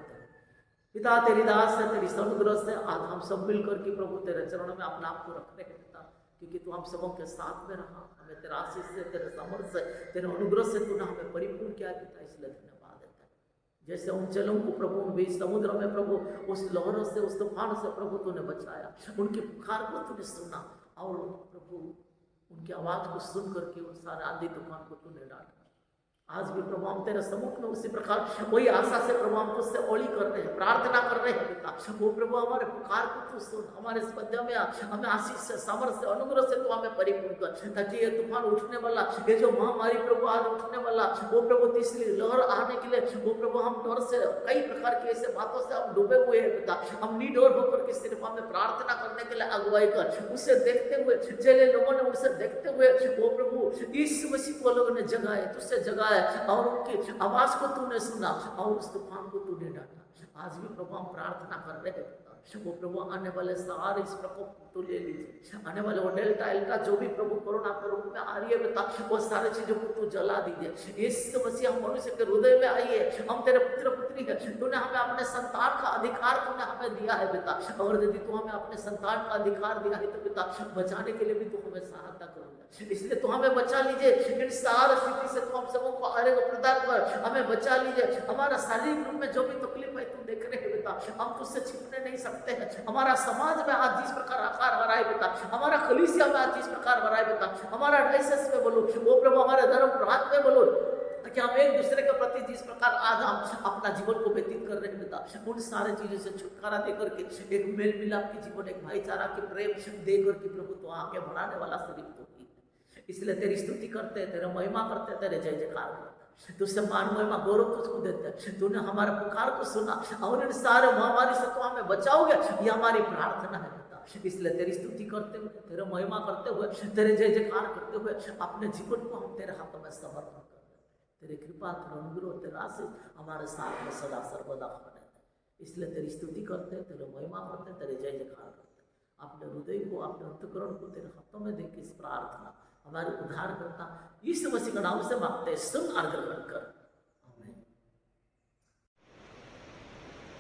पिता तेरी दास से, तेरी अनुग्रह से आज हम सब मिलकर के प्रभु तेरे चरणों में अपने आप को रखते हैं पिता, क्योंकि तू हम सबों के साथ में रहा। हमें तेरा आशीष से, तेरे सामर्थ्य से, तेरे अनुग्रह से तूने हमें परिपूर्ण किया पिता, इसलिए धन्यवाद देते हैं। जैसे उन जलों को प्रभु बीच समुद्र में प्रभु उस लहरों से, उस तूफान से प्रभु तूने बचाया, उनकी पुकार को तूने सुना और प्रभु उनकी आवाज को सुन करके उन सारे आंधी तूफान को तूने डांटा। आज भी प्रभु हम तेरे सम्मुख में उसी प्रकार वही आशा से प्रभु हम तुझसे ओली कर रहे हैं, प्रार्थना कर रहे हैं पिता। वो प्रभु हमारे पुकार को तू सुन, हमारे इस पद्य में हमें आशीष से, सामर्थ्य से, अनुग्रह से तू हमें परिपूर्ण कर, ताकि ये तूफान उठने वाला, ये जो महामारी प्रभु आज उठने वाला, वो प्रभु तीसरी लहर आने के लिए वो प्रभु हम डर से, कई प्रकार की ऐसे बातों से हम डूबे हुए हैं पिता। हम निडर होकर के सिर्फ हमें प्रार्थना करने के लिए अगुवाई कर, उसे देखते हुए, चले लोगों ने उसे देखते हुए वो प्रभु यीशु मसीह को लोगों ने जगाए, तुझसे जगाए और उनकी आवाज को तूने सुना और उस तूफान को तूने डांटा। आज भी प्रभु हम प्रार्थना कर रहे हैं, वो प्रभु आने वाले सारे इस प्रकोप को तू ले लीजिए, आने वाले वो डेल्टा एल्टा जो भी प्रभु कोरोना के रूप में आ रही है बेटा, वो सारी चीजों को तू जला दीजिए। यीशु मसीह हम मनुष्य के हृदय में आइए, हम तेरे पुत्र पुत्री है, तूने हमें अपने संतान का अधिकार तूने हमें दिया है बेटा, और यदि तू हमें अपने संतान का अधिकार दिया है तो बेटा बचाने के लिए भी तू हमें सहायता करूंगा, इसलिए तू हमें बचा लीजिए इन सारी स्थिति से। तू हम सबों को आरोग्य प्रदान कर, हमें बचा लीजिए। हमारा शारीरिक रूप में जो भी तकलीफ है तू देख रहे हैं बेटा, हम तुझसे छिपने नहीं सकते हैं। हमारा समाज में आज जिस प्रकार आकार हो रहा है बेटा, हमारा कलीसिया में आज जिस प्रकार हो रहा है बेटा, हमारा डायसेस में बोलो वो प्रभु, हमारे धर्म प्रांत में बोलो, कि हम एक दूसरे के प्रति जिस प्रकार आज हम अपना जीवन को व्यतीत कर रहे हैं बेटा, उन सारे चीजों से छुटकारा देकर के एक मेल मिलाप की जीवन, एक भाईचारा की प्रेम देकर के प्रभु तो आगे बढ़ाने वाला सिर्फ तो ही है। इसलिए तेरी स्तुति करते हैं, तेरा महिमा करते हैं, तेरे जय जयकार करते हैं, तुझसे मान महिमा गौरव तुझको देते हैं। तूने हमारे पुकार को सुना और इन सारे महामारी से तो हमें बचाओगे, ये हमारी प्रार्थना है बेटा। इसलिए तेरी स्तुति करते हुए, तेरे महिमा करते हुए, तेरे जय जयकार करते हुए अपने जीवन को हम तेरे हाथों में समर्पण करते हैं। तेरे कृपा, तेरा अनुग्रह, तेरा आशीष हमारे साथ में सदा सर्वदा बने हैं। इसलिए तेरी स्तुति करते हैं, तेरे महिमा करते हैं, तेरे जय जयकार करते हैं। अपने हृदय को, अपने अंतःकरण को तेरे हाथों में देकर इस प्रार्थना हमारे उद्धार करता यीशु मसीह का नाम से मांगते हैं, सुन और ग्रहण कर, आमीन।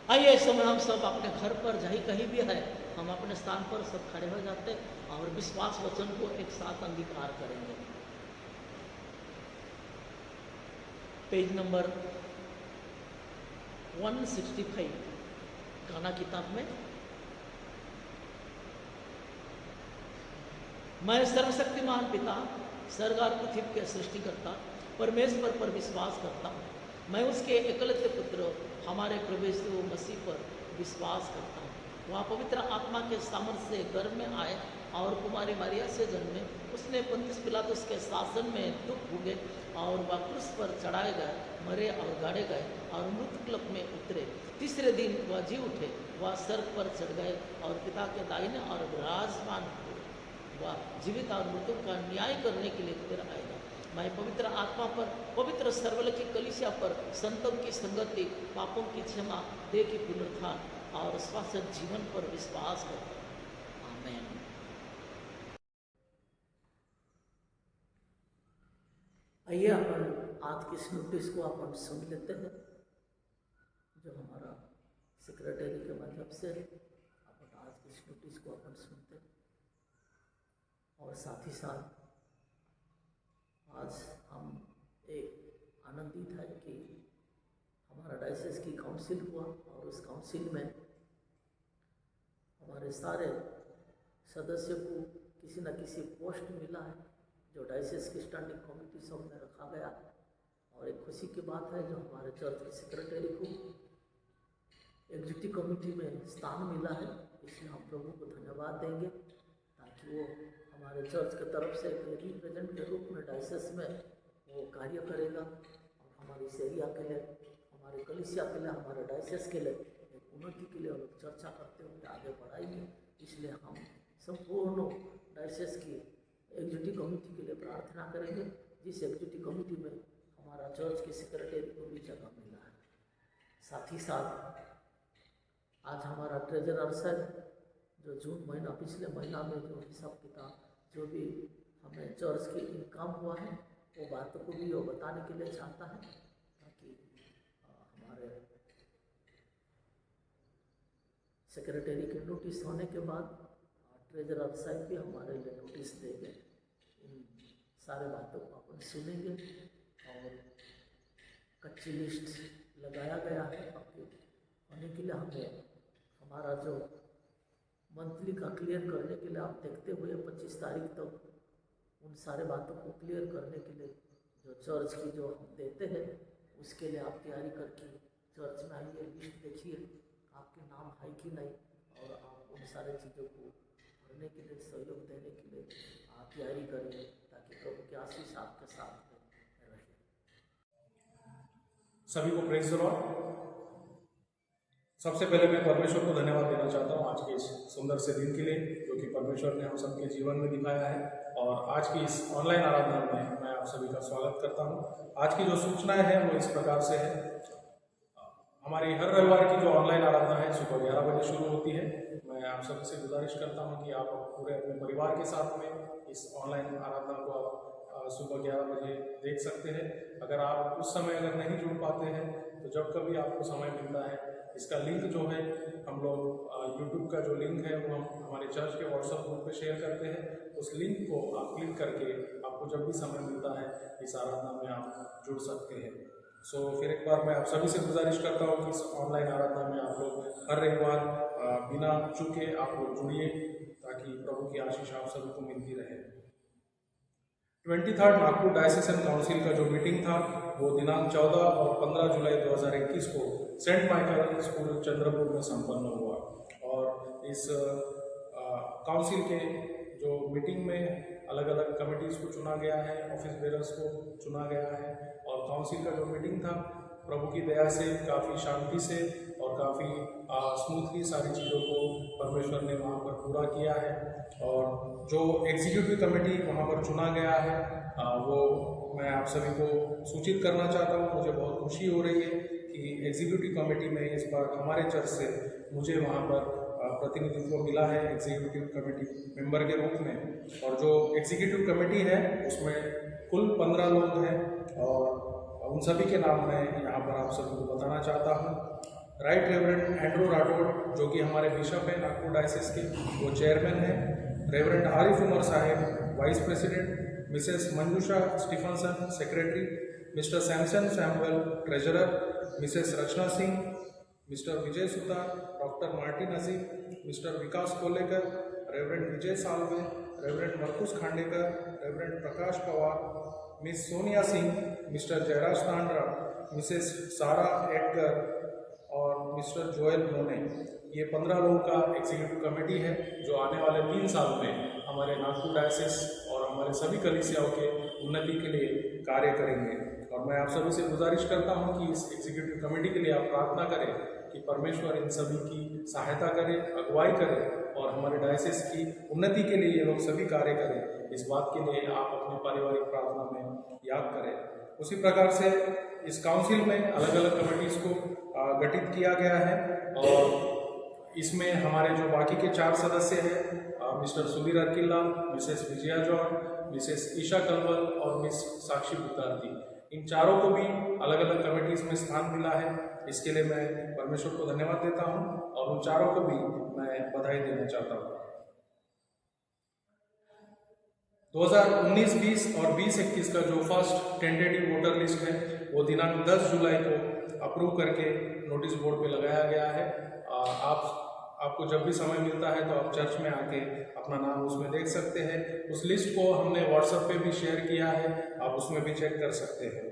आइए इस समय हम सब अपने घर पर चाहे कहीं भी है, हम अपने स्थान पर सब खड़े हो जाते और विश्वास वचन को एक साथ अंगीकार करेंगे। पेज नंबर 165 गाना किताब में, मैं सर्वशक्तिमान पिता, स्वर्ग और पृथ्वी के सृष्टिकर्ता परमेश्वर पर विश्वास करता हूँ। मैं उसके एकलौते पुत्र हमारे प्रभु यीशु मसीह पर विश्वास करता हूँ। वह पवित्र आत्मा के सामर्थ्य से गर्भ में आए और कुमारी मारिया से जन्मे। उसने पुन्तियुस पिलातुस के शासन में दुख भोगे और वह क्रूस पर चढ़ाए गए, मरे और गाड़े गए और मृतलोक में उतरे। तीसरे दिन वह जी उठे, वह स्वर्ग पर चढ़ गए और पिता के दाहिने और विराजमान हुए। वह जीवित और मृतों का न्याय करने के लिए फिर आएगा। मैं पवित्र आत्मा पर, पवित्र सर्वलौकिक कलीसिया पर, संतों की संगति, पापों की क्षमा, देह की पुनरुत्थान और शाश्वत जीवन पर विश्वास करता हूं। आमीन। आइए अपन आज की इस नोटिस को अपन सुन लेते हैं, जो हमारा सेक्रेटरी के माध्यम से अपन आज की इस नोटिस को अपन सुनते हैं। और साथ ही साथ आज हम एक आनंदित है कि हमारा डायसेस की काउंसिल हुआ और उस काउंसिल में हमारे सारे सदस्यों को किसी न किसी पोस्ट मिला है, जो डायसेस की स्टैंडिंग कमेटी सब में रखा गया है। और एक खुशी की बात है जो हमारे चर्च के सेक्रेटरी को एग्जीक्यूटिव कमेटी में स्थान मिला है, इसलिए हम प्रभु को धन्यवाद देंगे, ताकि वो हमारे चर्च की तरफ से एक रिप्रेजेंट के रूप में डायसेस में वो कार्य करेगा और हमारी एरिया के लिए, हमारे कलीसिया के लिए, हमारे डायसेस के लिए एक उन्नति के लिए लोग चर्चा करते हुए आगे बढ़ाएंगे। इसलिए हम संपूर्ण डायसेस की एग्जीक्यूटिव कमेटी के लिए प्रार्थना करेंगे, जिस एग्जीक्यूटिव कमेटी में हमारा चर्च के सेक्रेटरी को भी जगह मिला है। साथ ही साथ आज हमारा ट्रेजरर सर जो जून महीना, पिछले महीना में जो हिसाब किताब जो भी हमें चर्च की इनकम हुआ है वो बातों को भी वो बताने के लिए चाहता है, ताकि हमारे सेक्रेटरी के नोटिस होने के बाद ट्रेजरर साहब भी हमारे लिए नोटिस देंगे। इन सारे बातों को अपन सुनेंगे और कच्ची लिस्ट लगाया गया है आपके होने के लिए। हमें हमारा जो मंथली का क्लियर करने के लिए आप देखते हुए 25 तारीख तक उन सारे बातों को क्लियर करने के लिए जो चर्च की जो हम देते हैं उसके लिए आप तैयारी करके चर्च में आइए, लिस्ट देखिए आपके नाम है कि नहीं, और आप उन सारे चीज़ों को भरने के लिए, सहयोग देने के लिए आप तैयारी करिए, ताकि प्रभु की आशीष आपके साथ में रहे। सभी को प्रेज द लॉर्ड। सबसे पहले मैं परमेश्वर को धन्यवाद देना चाहता हूँ आज के इस सुंदर से दिन के लिए जो कि परमेश्वर ने हम सबके जीवन में दिखाया है, और आज की इस ऑनलाइन आराधना में मैं आप सभी का स्वागत करता हूँ। आज की जो सूचनाएं हैं वो इस प्रकार से है। हमारी हर रविवार की जो ऑनलाइन आराधना है सुबह 11 बजे शुरू होती है। मैं आप सभी से गुजारिश करता हूँ कि आप पूरे अपने परिवार के साथ में इस ऑनलाइन आराधना को आप सुबह 11 बजे देख सकते हैं। अगर आप उस समय अगर नहीं जुड़ पाते हैं तो जब कभी आपको समय मिलता है, इसका लिंक जो है हम लोग यूट्यूब का जो लिंक है वो हम हमारे चर्च के व्हाट्सएप ग्रुप पे शेयर करते हैं। उस लिंक को आप क्लिक करके आपको जब भी समय मिलता है इस आराधना में आप जुड़ सकते हैं। फिर एक बार मैं आप सभी से गुजारिश करता हूँ कि इस ऑनलाइन आराधना में आप लोग हर रविवार बिना चूके आप लोग जुड़िए, ताकि प्रभु की आशीष आप सभी को मिलती रहे। 23 नागपुर डायसेसन काउंसिल का जो मीटिंग था वो दिनांक 14 और 15 जुलाई 2021 को सेंट माइकल स्कूल चंद्रपुर में संपन्न हुआ, और इस काउंसिल के जो मीटिंग में अलग अलग कमिटीज़ को चुना गया है, ऑफिस बेरर्स को चुना गया है, और काउंसिल का जो मीटिंग था प्रभु की दया से काफ़ी शांति से और काफ़ी स्मूथली सारी चीज़ों को परमेश्वर ने वहाँ पर पूरा किया है। और जो एग्जीक्यूटिव कमेटी वहाँ पर चुना गया है वो मैं आप सभी को सूचित करना चाहता हूँ। मुझे बहुत खुशी हो रही है कि एग्जीक्यूटिव कमेटी में इस बार हमारे चर्च से मुझे वहाँ पर प्रतिनिधित्व मिला है एग्जीक्यूटिव कमेटी मेंबर के रूप में। और जो एग्जीक्यूटिव कमेटी है उसमें कुल 15 लोग हैं, और उन सभी के नाम मैं यहाँ पर आप सभी को बताना चाहता हूँ। राइट रेवरेंड एंड्रू राठौड़ जो कि हमारे बिशप हैं नागपुर डायसिस के, वो चेयरमैन हैं। Reverend Arif Umar Saheb vice president, Mrs Manjusha Stephenson secretary, Mr Samson Samuel treasurer, Mrs Rachna Singh, Mr Vijay Sutar, Doctor Martin Azim, Mr Vikas Kolekar, Reverend Vijay Salve, Reverend Marcus Khandekar, Reverend Prakash Pawar, Miss Sonia Singh, Mr Jayraj Tandra, Mrs Sarah Edgar और मिस्टर जोएल मोने। ये 15 लोगों का एग्जीक्यूटिव कमेटी है जो आने वाले 3 साल में हमारे नागपुर डायसिस और हमारे सभी कलीसियाओं के उन्नति के लिए कार्य करेंगे। और मैं आप सभी से गुजारिश करता हूं कि इस एग्जीक्यूटिव कमेटी के लिए आप प्रार्थना करें कि परमेश्वर इन सभी की सहायता करे, अगुवाई करे, और हमारे डायसिस की उन्नति के लिए ये लोग सभी कार्य करें। इस बात के लिए आप अपने पारिवारिक प्रार्थना में याद करें। उसी प्रकार से इस काउंसिल में अलग अलग कमेटीज़ को गठित किया गया है, और इसमें हमारे जो बाकी के 4 सदस्य हैं Mr Sudhir Arkilla, Mrs Vijaya John, Mrs Isha Kalwal और मिस साक्षी बुतार्थी, इन चारों को भी अलग अलग कमेटीज़ में स्थान मिला है। इसके लिए मैं परमेश्वर को धन्यवाद देता हूं, और उन चारों को भी मैं बधाई देना चाहता हूं। 2019-20 और 20-21 का जो फर्स्ट टेंटेटिव वोटर लिस्ट है वो दिनांक 10 जुलाई को अप्रूव करके नोटिस बोर्ड पे लगाया गया है। आपको जब भी समय मिलता है तो आप चर्च में आके अपना नाम उसमें देख सकते हैं। उस लिस्ट को हमने व्हाट्सएप पे भी शेयर किया है, आप उसमें भी चेक कर सकते हैं।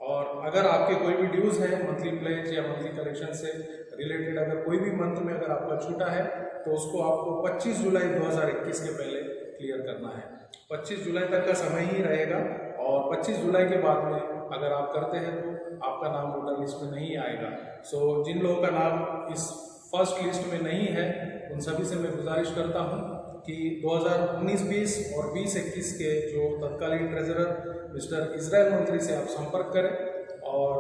और अगर आपके कोई भी ड्यूज़ हैं मंथली प्लेज या मंथली कलेक्शन से रिलेटेड, अगर कोई भी मंथ में अगर आपका छूटा है तो उसको आपको 25 जुलाई 2021 के पहले क्लियर करना है। 25 जुलाई तक का समय ही रहेगा और 25 जुलाई के बाद में अगर आप करते हैं तो आपका नाम वोटर लिस्ट में नहीं आएगा। सो जिन लोगों का नाम इस फर्स्ट लिस्ट में नहीं है उन सभी से मैं गुजारिश करता हूं कि 2019-20 और 20-21 के जो तत्कालीन ट्रेजरर मिस्टर इजराइल मंत्री से आप संपर्क करें और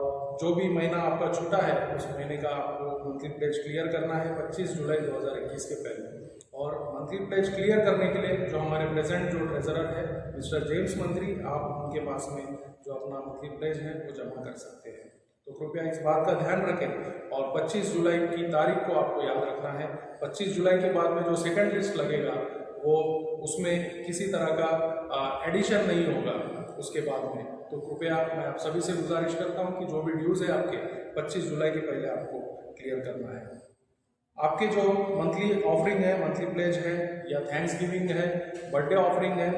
जो भी महीना आपका छूटा है उस महीने का आपको मंथली प्लेज क्लियर करना है 25 जुलाई 2021 के पहले। और मंथली प्लेज क्लियर करने के लिए जो हमारे प्रेजेंट जो ट्रेजरर है मिस्टर जेम्स मंत्री, आप उनके पास में जो अपना मंथली प्लेज है वो जमा कर सकते हैं। तो कृपया इस बात का ध्यान रखें और 25 जुलाई की तारीख को आपको याद रखना है। 25 जुलाई के बाद में जो सेकंड लिस्ट लगेगा वो उसमें किसी तरह का एडिशन नहीं होगा उसके बाद में। तो कृपया मैं आप सभी से गुजारिश करता हूं कि जो भी ड्यूज़ है आपके 25 जुलाई के पहले आपको क्लियर करना है। आपके जो मंथली ऑफरिंग है, मंथली प्लेज है या थैंक्स गिविंग है, बर्थडे ऑफरिंग है,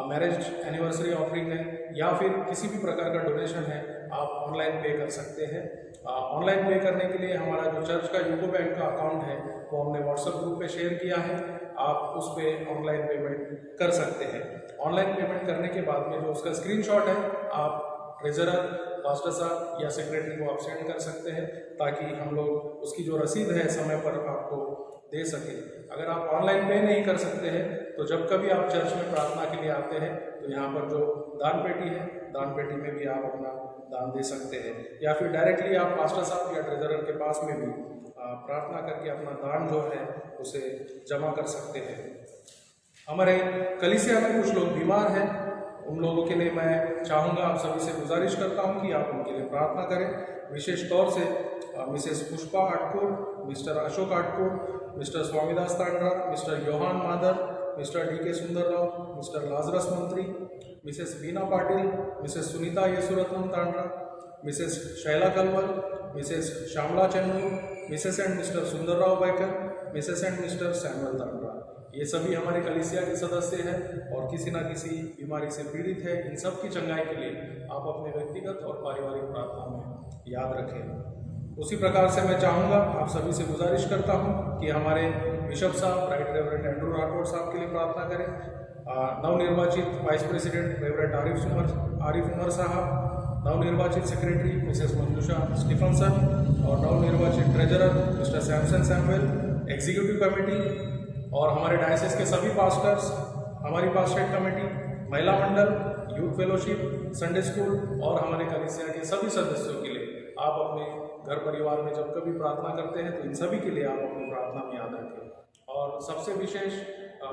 मैरिज एनिवर्सरी ऑफरिंग है या फिर किसी भी प्रकार का डोनेशन है, आप ऑनलाइन पे कर सकते हैं। ऑनलाइन पे करने के लिए हमारा जो चर्च का यूको बैंक का अकाउंट है वो हमने व्हाट्सएप ग्रुप पे शेयर किया है, आप उस पर ऑनलाइन पेमेंट कर सकते हैं। ऑनलाइन पेमेंट करने के बाद में जो उसका स्क्रीनशॉट है आप ट्रेजरर, पास्टर साहब या सेक्रेटरी को आप सेंड कर सकते हैं ताकि हम लोग उसकी जो रसीद है समय पर आपको दे सके। अगर आप ऑनलाइन पे नहीं कर सकते हैं तो जब कभी आप चर्च में प्रार्थना के लिए आते हैं तो यहाँ पर जो दान पेटी है, दान पेटी में भी आप अपना दान दे सकते हैं या फिर डायरेक्टली आप पास्टर साहब या ट्रेजरर के पास में भी प्रार्थना करके अपना दान जो है उसे जमा कर सकते हैं। हमारे कलीसिया में कुछ लोग बीमार हैं, उन लोगों के लिए मैं चाहूँगा, आप सभी से गुजारिश करता हूँ कि आप उनके लिए प्रार्थना करें। विशेष तौर से Mrs Pushpa Atkor, Mr Ashok Atkor, Mr Swamidas Tandra, Mr Yohan Madhar, Mr DK Sundar Rao, Mr Lazarus Mantri, Mrs Beena Patil, Mrs Sunita Yesuratnam Tandra, Mrs Shaila Kalwal, Mrs Shyamala Channu, Mrs and Mr Sundarrao Baikar, Mrs and Mr Samuel Tandra, ये सभी हमारे कलीसिया के सदस्य हैं और किसी न किसी बीमारी से पीड़ित है। इन सब की चंगाई के लिए आप अपने व्यक्तिगत और पारिवारिक प्रार्थना में याद रखें। उसी प्रकार से मैं चाहूँगा, आप सभी से गुजारिश करता हूँ कि हमारे बिशप साहब राइट रेवरेंड एंड्रू राठौड़ साहब के लिए प्रार्थना करें। नवनिर्वाचित vice president reverend Arif Umar sahab, नवनिर्वाचित सेक्रेटरी मिसेस मंजूषा स्टीफनसन और नवनिर्वाचित treasurer Mr Samson Samuel, executive committee और हमारे डायसिस के सभी पास्टर्स, हमारी पास्टरेट कमेटी, महिला मंडल, यूथ फेलोशिप, संडे स्कूल और हमारे कलीसिया के सभी सदस्यों के लिए आप अपने घर परिवार में जब कभी प्रार्थना करते हैं तो इन सभी के लिए आप अपनी प्रार्थना में याद रखें। और सबसे विशेष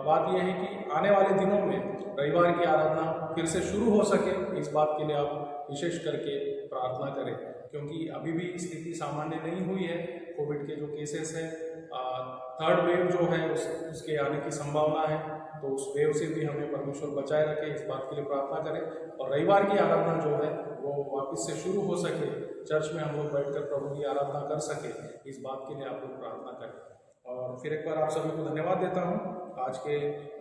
बात यह है कि आने वाले दिनों में रविवार की आराधना फिर से शुरू हो सके, इस बात के लिए आप विशेष करके प्रार्थना करें, क्योंकि अभी भी स्थिति सामान्य नहीं हुई है। कोविड के जो केसेस हैं, थर्ड वेव जो है उसके आने की संभावना है, तो उस वेव से भी हमें परमेश्वर बचाए रखे, इस बात के लिए प्रार्थना करें। और रविवार की आराधना जो है वो वापस से शुरू हो सके, चर्च में हम लोग बैठकर प्रभु की आराधना कर सके, इस बात के लिए आप लोग प्रार्थना करें। और फिर एक बार आप सभी को धन्यवाद देता हूँ आज के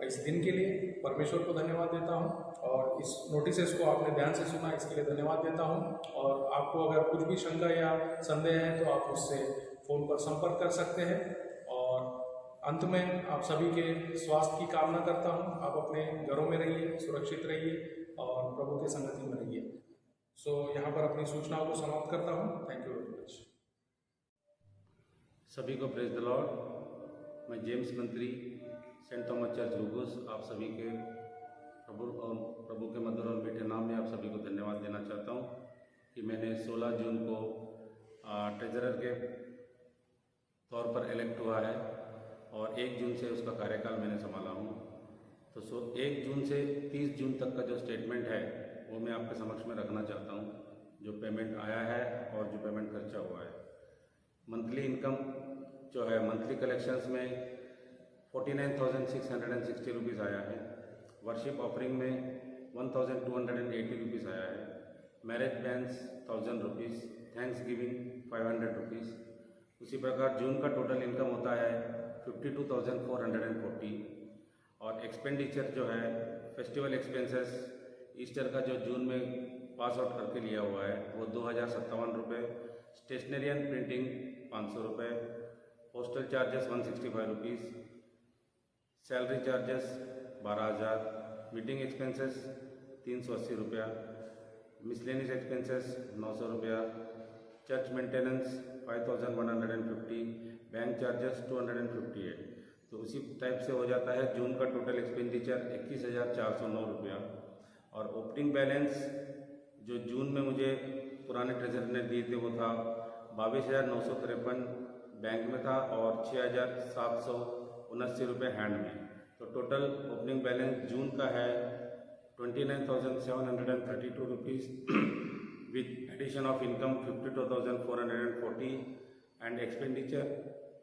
इस दिन के लिए, परमेश्वर को धन्यवाद देता हूँ और इस नोटिस को आपने ध्यान से सुना इसके लिए धन्यवाद देता हूँ। और आपको अगर कुछ भी शंका या संदेह है तो आप मुझसे फ़ोन पर संपर्क कर सकते हैं। और अंत में आप सभी के स्वास्थ्य की कामना करता हूँ। आप अपने घरों में रहिए, सुरक्षित रहिए और प्रभु के संगति में रहिए। यहाँ पर अपनी सूचनाओं को समाप्त करता हूँ। Thank you very much. सभी को प्रेज द लॉर्ड। मैं जेम्स मंत्री, सेंट थॉमस चर्च लुगुस, आप सभी के प्रभु के मधुर और मीठे नाम में आप सभी को धन्यवाद देना चाहता हूँ कि मैंने 16 जून को ट्रेजरर के तौर पर इलेक्ट हुआ है और 1 जून से उसका कार्यकाल मैंने संभाला हूँ। तो 1 जून से 30 जून तक का जो स्टेटमेंट है वो मैं आपके समक्ष में रखना चाहता हूँ, जो पेमेंट आया है और जो पेमेंट खर्चा हुआ है। मंथली इनकम जो है, मंथली कलेक्शंस में 49,660 रुपीज़ आया है। वर्शिप ऑफरिंग में 1,280 रुपीज़ आया है। Marriage banns 1,000 rupees, thanksgiving 500 rupees. उसी प्रकार जून का टोटल इनकम होता है 52,440। और एक्सपेंडिचर जो है, फेस्टिवल एक्सपेंसेस, ईस्टर का जो जून में पास आउट करके लिया हुआ है वो 2057 रुपये, स्टेशनरी एंड प्रिंटिंग 500 रुपये, postal charges 165 rupees, salary charges 12,000, meeting expenses 380 रुपया, मिसलेनियस एक्सपेंसेस 900 रुपया, चर्च मेंटेनेंस 5150, बैंक चार्जेस 258। तो उसी टाइप से हो जाता है जून का टोटल एक्सपेंडिचर 21,409 रुपया। और ओपनिंग बैलेंस जो जून में मुझे पुराने ट्रेजर ने दिए थे वो था 22,953 बैंक में था और 6,779 रुपये हैंड में। तो टोटल ओपनिंग बैलेंस जून का है 29,732 rupees with addition of income 52,440 and expenditure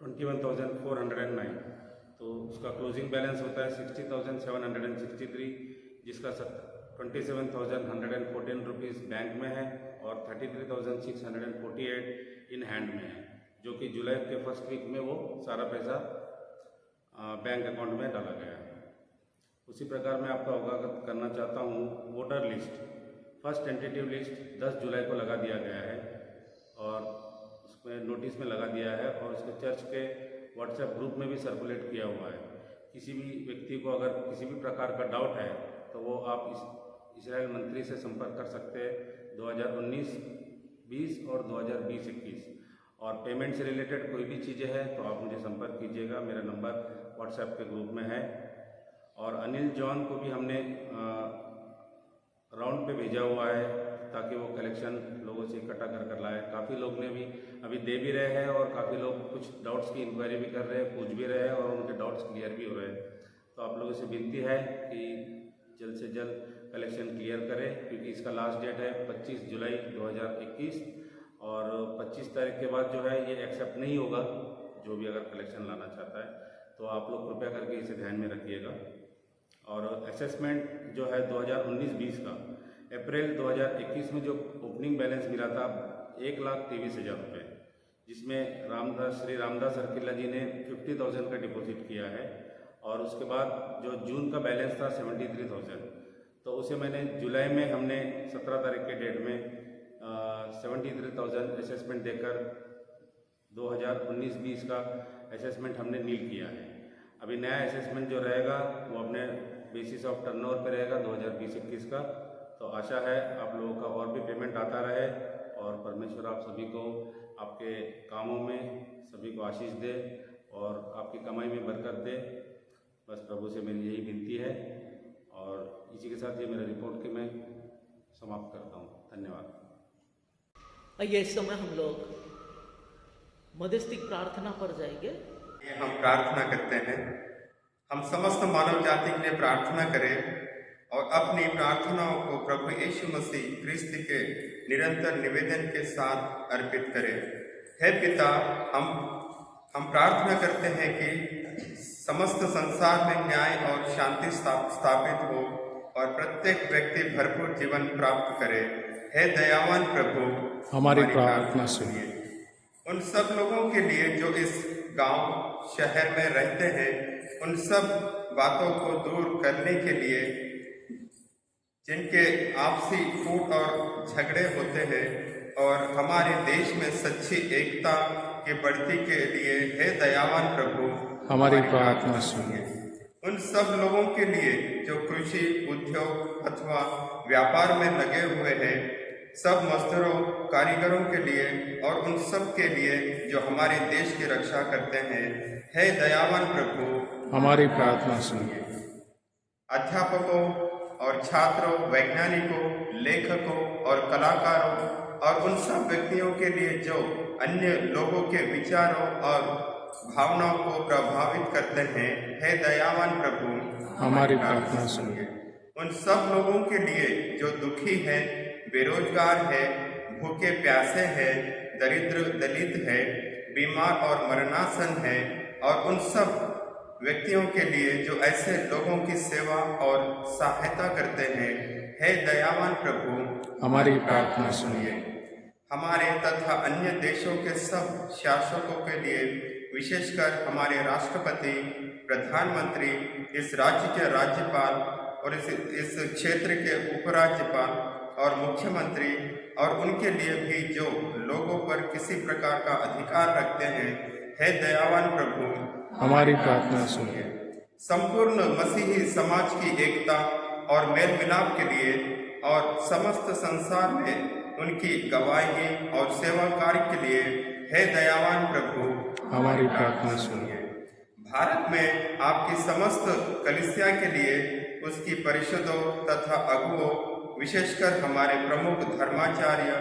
21,409। तो उसका क्लोजिंग बैलेंस होता है 60,763, जिसका 27,114 रुपीज़ बैंक में है और 33,648 इन हैंड में है, जो कि जुलाई के फर्स्ट वीक में वो सारा पैसा बैंक अकाउंट में डाला गया है। उसी प्रकार मैं आपका अवगत करना चाहता हूँ, voter list first tentative list 10 जुलाई को लगा दिया गया है और उसमें नोटिस में लगा दिया है और उसको चर्च के व्हाट्सएप ग्रुप में भी सर्कुलेट किया हुआ है। किसी भी व्यक्ति को अगर किसी भी प्रकार का डाउट है तो वो आप इजराइल मंत्री से संपर्क कर सकते हैं 2019-20 और 2020-21। और पेमेंट से रिलेटेड कोई भी चीज़ें हैं तो आप मुझे संपर्क कीजिएगा, मेरा नंबर व्हाट्सएप के ग्रुप में है। और अनिल जॉन को भी हमने राउंड पे भेजा हुआ है ताकि वो कलेक्शन लोगों से इकट्ठा कर लाए। काफ़ी लोग ने भी अभी दे भी रहे हैं और काफ़ी लोग कुछ डाउट्स की इंक्वायरी भी कर रहे हैं, पूछ भी रहे हैं और उनके डाउट्स क्लियर भी हो रहे हैं। तो आप लोगों से विनती है कि जल्द से जल्द कलेक्शन क्लियर करें, क्योंकि इसका लास्ट डेट है 25 जुलाई 2021 और 25 तारीख के बाद जो है ये एक्सेप्ट नहीं होगा जो भी अगर कलेक्शन लाना चाहता है। तो आप लोग कृपया करके इसे ध्यान में रखिएगा। और असेसमेंट जो है 2019-20 का अप्रैल 2021 में जो ओपनिंग बैलेंस मिला था 1,23,000 रुपये, जिसमें श्री रामदास सरकिल्ला जी ने 50,000 का डिपॉजिट किया है और उसके बाद जो जून का बैलेंस था 73,000, तो उसे मैंने जुलाई में हमने 17 तारीख के डेट में 73,000 असेसमेंट देकर 2019-20 का असेसमेंट हमने नील किया है। अभी नया असेसमेंट जो रहेगा वो अपने बेसिस ऑफ टर्नओवर पे रहेगा 2020-21 का। तो आशा है आप लोगों का और भी पेमेंट आता रहे और परमेश्वर आप सभी को आपके कामों में सभी को आशीष दे और आपकी कमाई में बरकत दे। बस प्रभु से मेरी यही विनती है और इसी के साथ ये मेरा रिपोर्ट के मैं समाप्त करता हूँ। धन्यवाद। आइए इस समय हम लोग मध्यस्थी प्रार्थना पर जाएंगे। हम प्रार्थना करते हैं। हम समस्त मानव जाति के लिए प्रार्थना करें और अपनी प्रार्थनाओं को प्रभु यीशु मसीह क्रिस्त के निरंतर निवेदन के साथ अर्पित करें। हे पिता, हम प्रार्थना करते हैं कि समस्त संसार में न्याय और शांति स्थापित हो और प्रत्येक व्यक्ति भरपूर जीवन प्राप्त करे। हे दयावान प्रभु, हमारी प्रार्थना सुनिए। उन सब लोगों के लिए जो इस गांव शहर में रहते हैं, उन सब बातों को दूर करने के लिए जिनके आपसी फूट और झगड़े होते हैं और हमारे देश में सच्ची एकता की बढ़ती के लिए हे दयावान प्रभु हमारी प्रार्थना सुनिए। उन सब लोगों के लिए जो कृषि उद्योग अथवा व्यापार में लगे हुए हैं, सब मजदूरों कारीगरों के लिए और उन सब के लिए जो हमारे देश की रक्षा करते हैं, हे दयावान प्रभु हमारी प्रार्थना सुनिए। अध्यापकों और छात्रों, वैज्ञानिकों, लेखकों और कलाकारों और उन सब व्यक्तियों के लिए जो अन्य लोगों के विचारों और भावनाओं को प्रभावित करते हैं, हे दयावान प्रभु हमारी प्रार्थना सुनिए। उन सब लोगों के लिए जो दुखी हैं, बेरोजगार है, भूखे प्यासे है, दरिद्र दलित है, बीमार और मरणासन है और उन सब व्यक्तियों के लिए जो ऐसे लोगों की सेवा और सहायता करते हैं, हे दयावान प्रभु हमारी प्रार्थना सुनिए। हमारे तथा अन्य देशों के सब शासकों के लिए, विशेषकर हमारे राष्ट्रपति, प्रधानमंत्री, इस राज्य के राज्यपाल और इस क्षेत्र के उपराज्यपाल, और मुख्यमंत्री और उनके लिए भी जो लोगों पर किसी प्रकार का अधिकार रखते हैं, हे दयावान प्रभु हमारी प्रार्थना सुनिए। संपूर्ण मसीही समाज की एकता और मेल मिलाप के लिए और समस्त संसार में उनकी गवाही और सेवा कार्य के लिए, हे दयावान प्रभु हमारी प्रार्थना सुनिए। भारत में आपकी समस्त कलीसिया के लिए, उसकी परिषदों तथा अगुओं, विशेषकर हमारे प्रमुख धर्माचार्य,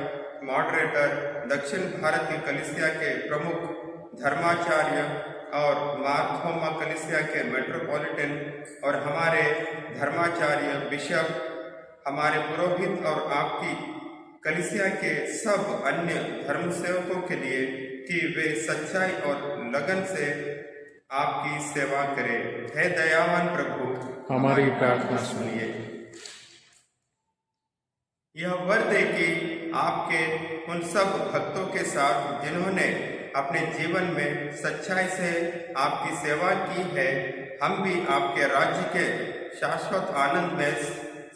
मॉडरेटर, दक्षिण भारत की कलीसिया के प्रमुख धर्माचार्य और मार्थोमा कलीसिया के मेट्रोपॉलिटन और हमारे धर्माचार्य, बिशप, हमारे पुरोहित और आपकी कलीसिया के सब अन्य धर्म सेवकों के लिए कि वे सच्चाई और लगन से आपकी सेवा करें। हे दयावान प्रभु हमारी प्रार्थना सुनिए। यह वर दे कि आपके उन सब भक्तों के साथ जिन्होंने अपने जीवन में सच्चाई से आपकी सेवा की है, हम भी आपके राज्य के शाश्वत आनंद में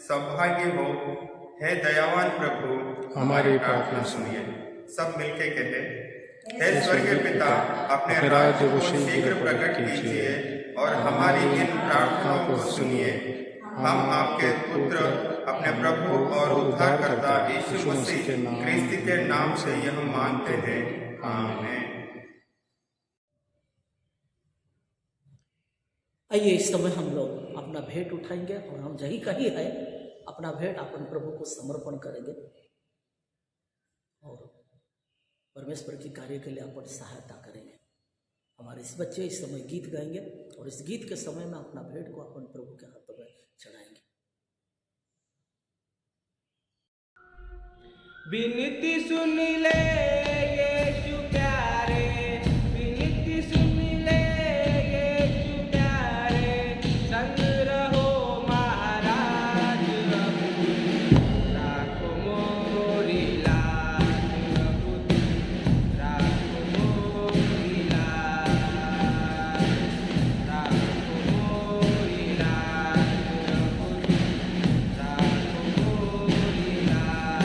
सौभाग्य हो। हे दयावान प्रभु हमारी प्रार्थना सुनिए। सब मिलके कहे, हे स्वर्गीय पिता, अपने राज्य को शीघ्र प्रकट कीजिए और हमारी इन प्रार्थनाओं को सुनिए। हम आपके पुत्र, अपने प्रभु और उद्धारकर्ता यीशु मसीह क्रिस्त के नाम से यह मांगते हैं, आमीन। आइए इस समय हम लोग अपना भेंट उठाएंगे और हम जही कहीं है अपना भेंट अपन प्रभु को समर्पण करेंगे और परमेश्वर की कार्य के लिए अपन सहायता करेंगे। हमारे इस बच्चे इस समय गीत गाएंगे और इस गीत के समय में अपना भेंट को अपन प्रभु के हाथों में चढ़ाएंगे। विनती सुन ले यीशु प्यारे, विनती सुन ले यीशु प्यारे, संग रहो महाराज प्रभु, राखो मोरी लाज प्रभु, राखो मोरी लाज, राखो मोरी लाज प्रभु, राखो मोरी लाज।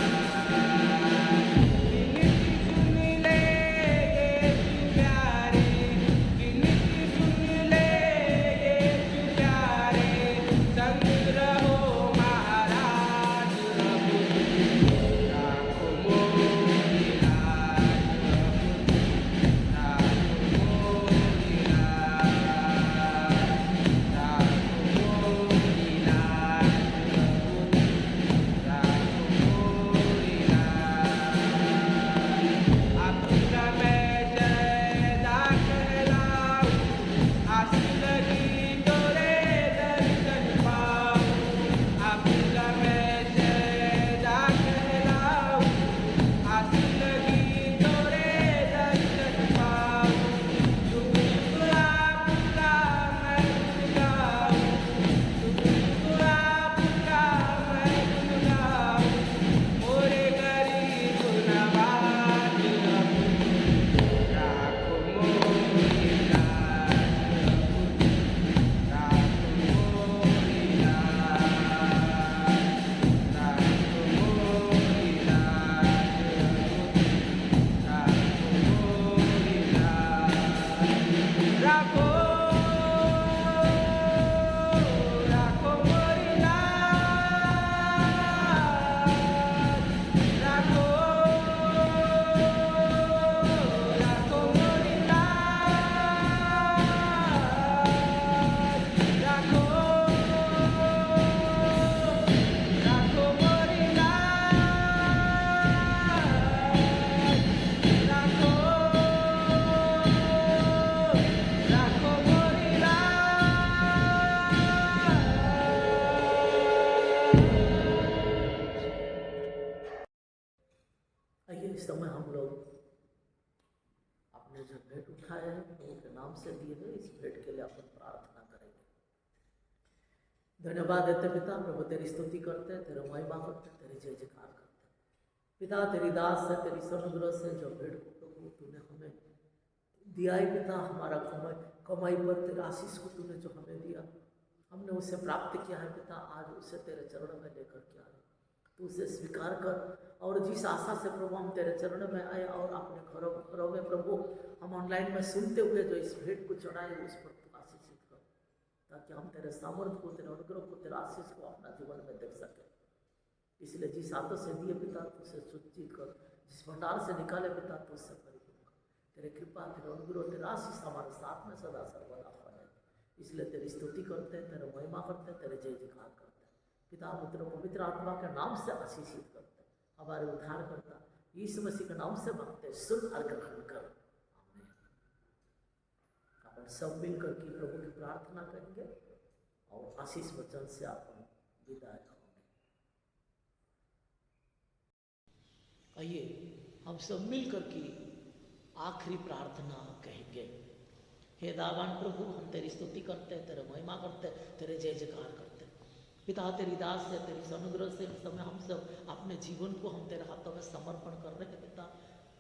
इस समय हम लोग अपने जो भेंट उठाए हैं प्रभु के नाम से दिए हैं, इस भेंट के लिए अपन प्रार्थना करेंगे। धन्यवाद देते पिता, प्रभु तेरी स्तुति करते हैं, तेरे महिमा करते हैं, तेरी जय जयकार करते हैं। पिता तेरी दास से, तेरी सनुग्रह से जो भेंट को प्रभु तूने हमें दिया है पिता, हमारा कमाई पर तेरे आशीष को तूने जो हमें दिया, हमने उसे प्राप्त किया है पिता। आज उसे तेरे चरणों में लेकर के आए। तू उसे स्वीकार कर। और जिस आशा से प्रभु हम तेरे चरणों में आए और अपने घरों में प्रभु हम ऑनलाइन में सुनते हुए जो इस भेंट को चढ़ाए उस पर तू आशीषित कर, ताकि हम तेरे सामर्थ्य को, तेरे अनुग्रह को, तेरे आशीष को अपना जीवन में देख सके। इसलिए जिस हाथों से दिए पिता तू उसे सुचित कर, जिस भंडार से निकाले पिता तू उससे परिपूर्ण कर। तेरे कृपा, तेरे अनुग्रह, तेरा आशीष हमारे साथ में सदा सर्वदा बने। इसलिए तेरी स्तुति करते हैं, तेरे महिमा करते हैं, तेरे जय जयकार करते हैं। पिता पुत्र पवित्र आत्मा के नाम से आशीषित करते हैं। हमारे उद्धार करता यीशु मसीह के नाम से मांगते हैं, सुन और ग्रहण कर। आमीन। अपन सब मिलकर की प्रभु की प्रार्थना करेंगे और आशीष वचन से अपन विदाई होंगे। आइए हम सब मिलकर की आखिरी प्रार्थना कहेंगे। हे दावान प्रभु, हम तेरी स्तुति करते हैं, तेरे महिमा करते हैं, तेरे जय जयकार करते हैं। पिता तेरी दास से, तेरी अनुग्रह से इस समय हम सब अपने जीवन को हम तेरे हाथों में समर्पण कर रहे हैं। पिता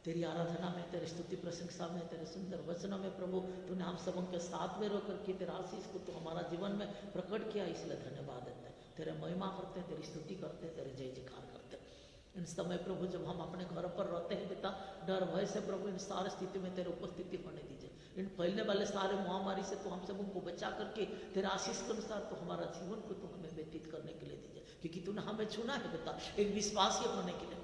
तेरी आराधना में, तेरी स्तुति प्रशंसा में, तेरे सुंदर वचनों में प्रभु तूने हम सबों के साथ में रोकर के तेरा आशीष को तू हमारा जीवन में प्रकट किया, इसलिए धन्यवाद देते हैं। तेरे महिमा करते हैं, तेरी स्तुति करते हैं, तेरे जय जयकार करते हैं। इन समय प्रभु जब हम अपने घर पर रहते हैं पिता, डर भय से प्रभु इन सारी स्थिति में तेरे उपस्थिति होने दीजिए। इन फैलने वाले सारे महामारी से तो हम सब उनको बचा करके तेरे आशीष के अनुसार तो हमारा जीवन को तो हमें व्यतीत करने के लिए दीजिए, क्योंकि तूने हमें चुना है पिता एक विश्वासी होने के लिए,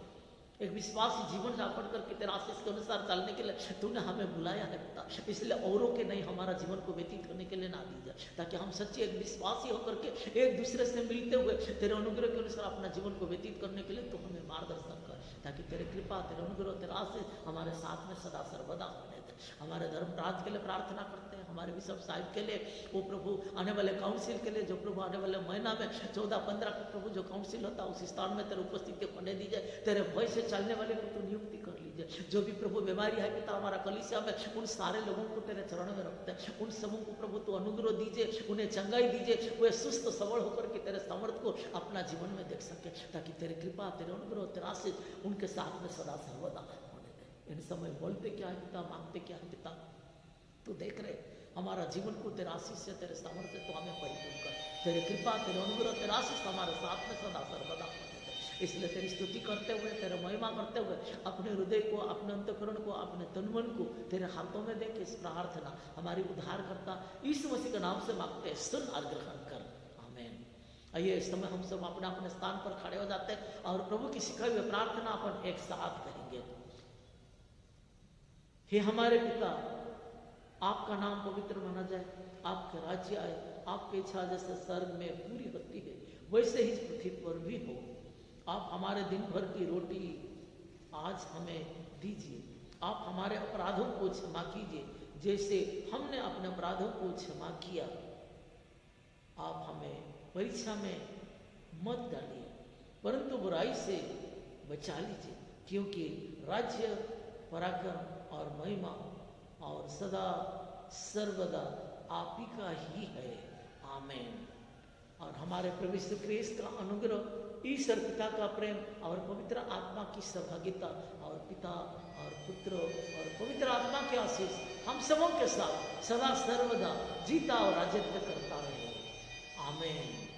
एक विश्वासी जीवन यापन करके तेरा आशीष के अनुसार चलने के लिए तूने हमें बुलाया है पिता। इसलिए औरों के नहीं हमारा जीवन को व्यतीत करने के लिए ना दीजिए, ताकि हम सच्चे एक विश्वासी होकर के एक दूसरे से मिलते हुए तेरे अनुग्रह के अनुसार अपना जीवन को व्यतीत करने के लिए तो हमें मार्गदर्शन कर, ताकि तेरे कृपा, तेरे अनुग्रह, तेरा आशीष हमारे साथ में सदा सर्वदा बने। हमारे धर्मराज के लिए प्रार्थना करते हैं, हमारे बिशप साहिब के लिए, वो प्रभु आने वाले काउंसिल के लिए, जो प्रभु आने वाले महीना में 14-15 का प्रभु जो काउंसिल होता है उस स्थान में तेरे उपस्थिति होने दीजिए। तेरे भय से चलने वाले को तो नियुक्ति कर लीजिए। जो भी प्रभु बीमारी है पिता हमारा कलीसिया में, उन सारे लोगों को तेरे चरणों में रखते हैं। उन सबों को प्रभु तो अनुग्रह दीजिए, उन्हें चंगाई दीजिए, वे सुस्त सबल होकर के तेरे सामर्थ्य को अपना जीवन में देख सके, ताकि तेरे कृपा, तेरे अनुग्रह, तेरा आशीष उनके साथ में सदा सर्वदा होने दे। इन समय बोलते क्या है पिता, मांगते क्या है पिता, तू देख रहे हमारा जीवन को तेरा आशीष से, तेरे सामर्थ्य से तो हमें परिपूर्ण कर। तेरे कृपा, तेरे अनुग्रह, तेरा आशीष हमारे साथ में सदा सर्वदा होने दे। इसलिए तेरी स्तुति करते हुए, तेरे महिमा करते हुए अपने हृदय को, अपने अंतःकरण को, अपने तन-मन को तेरे हाथों में दे के इस प्रार्थना हमारी उद्धार करता यीशु मसीह के नाम से मांगते हैं, सुन और ग्रहण कर। आमीन। आइए इस समय हम सब अपने अपने स्थान पर खड़े हो जाते हैं और प्रभु की सिखाई हुई प्रार्थना अपन एक साथ करेंगे। हे हमारे पिता, आपका नाम पवित्र माना जाए, आपका राज्य आए, आपकी इच्छा जैसे स्वर्ग में पूरी होती है वैसे ही पृथ्वी पर भी हो। आप हमारे दिन भर की रोटी आज हमें दीजिए। आप हमारे अपराधों को क्षमा कीजिए जैसे हमने अपने अपराधों को क्षमा किया। आप हमें परीक्षा में मत डालिए, परंतु बुराई से बचा लीजिए, क्योंकि राज्य, पराक्रम और महिमा और सदा सर्वदा आप ही का ही है। आमीन। और हमारे प्रभु यीशु ख्रीस्त का अनुग्रह, ईश्वर पिता का प्रेम और पवित्र आत्मा की सहभागिता और पिता और पुत्र और पवित्र आत्मा के आशीष हम सबों के साथ सदा सर्वदा जीता और राजत्व करता रहे। आमीन।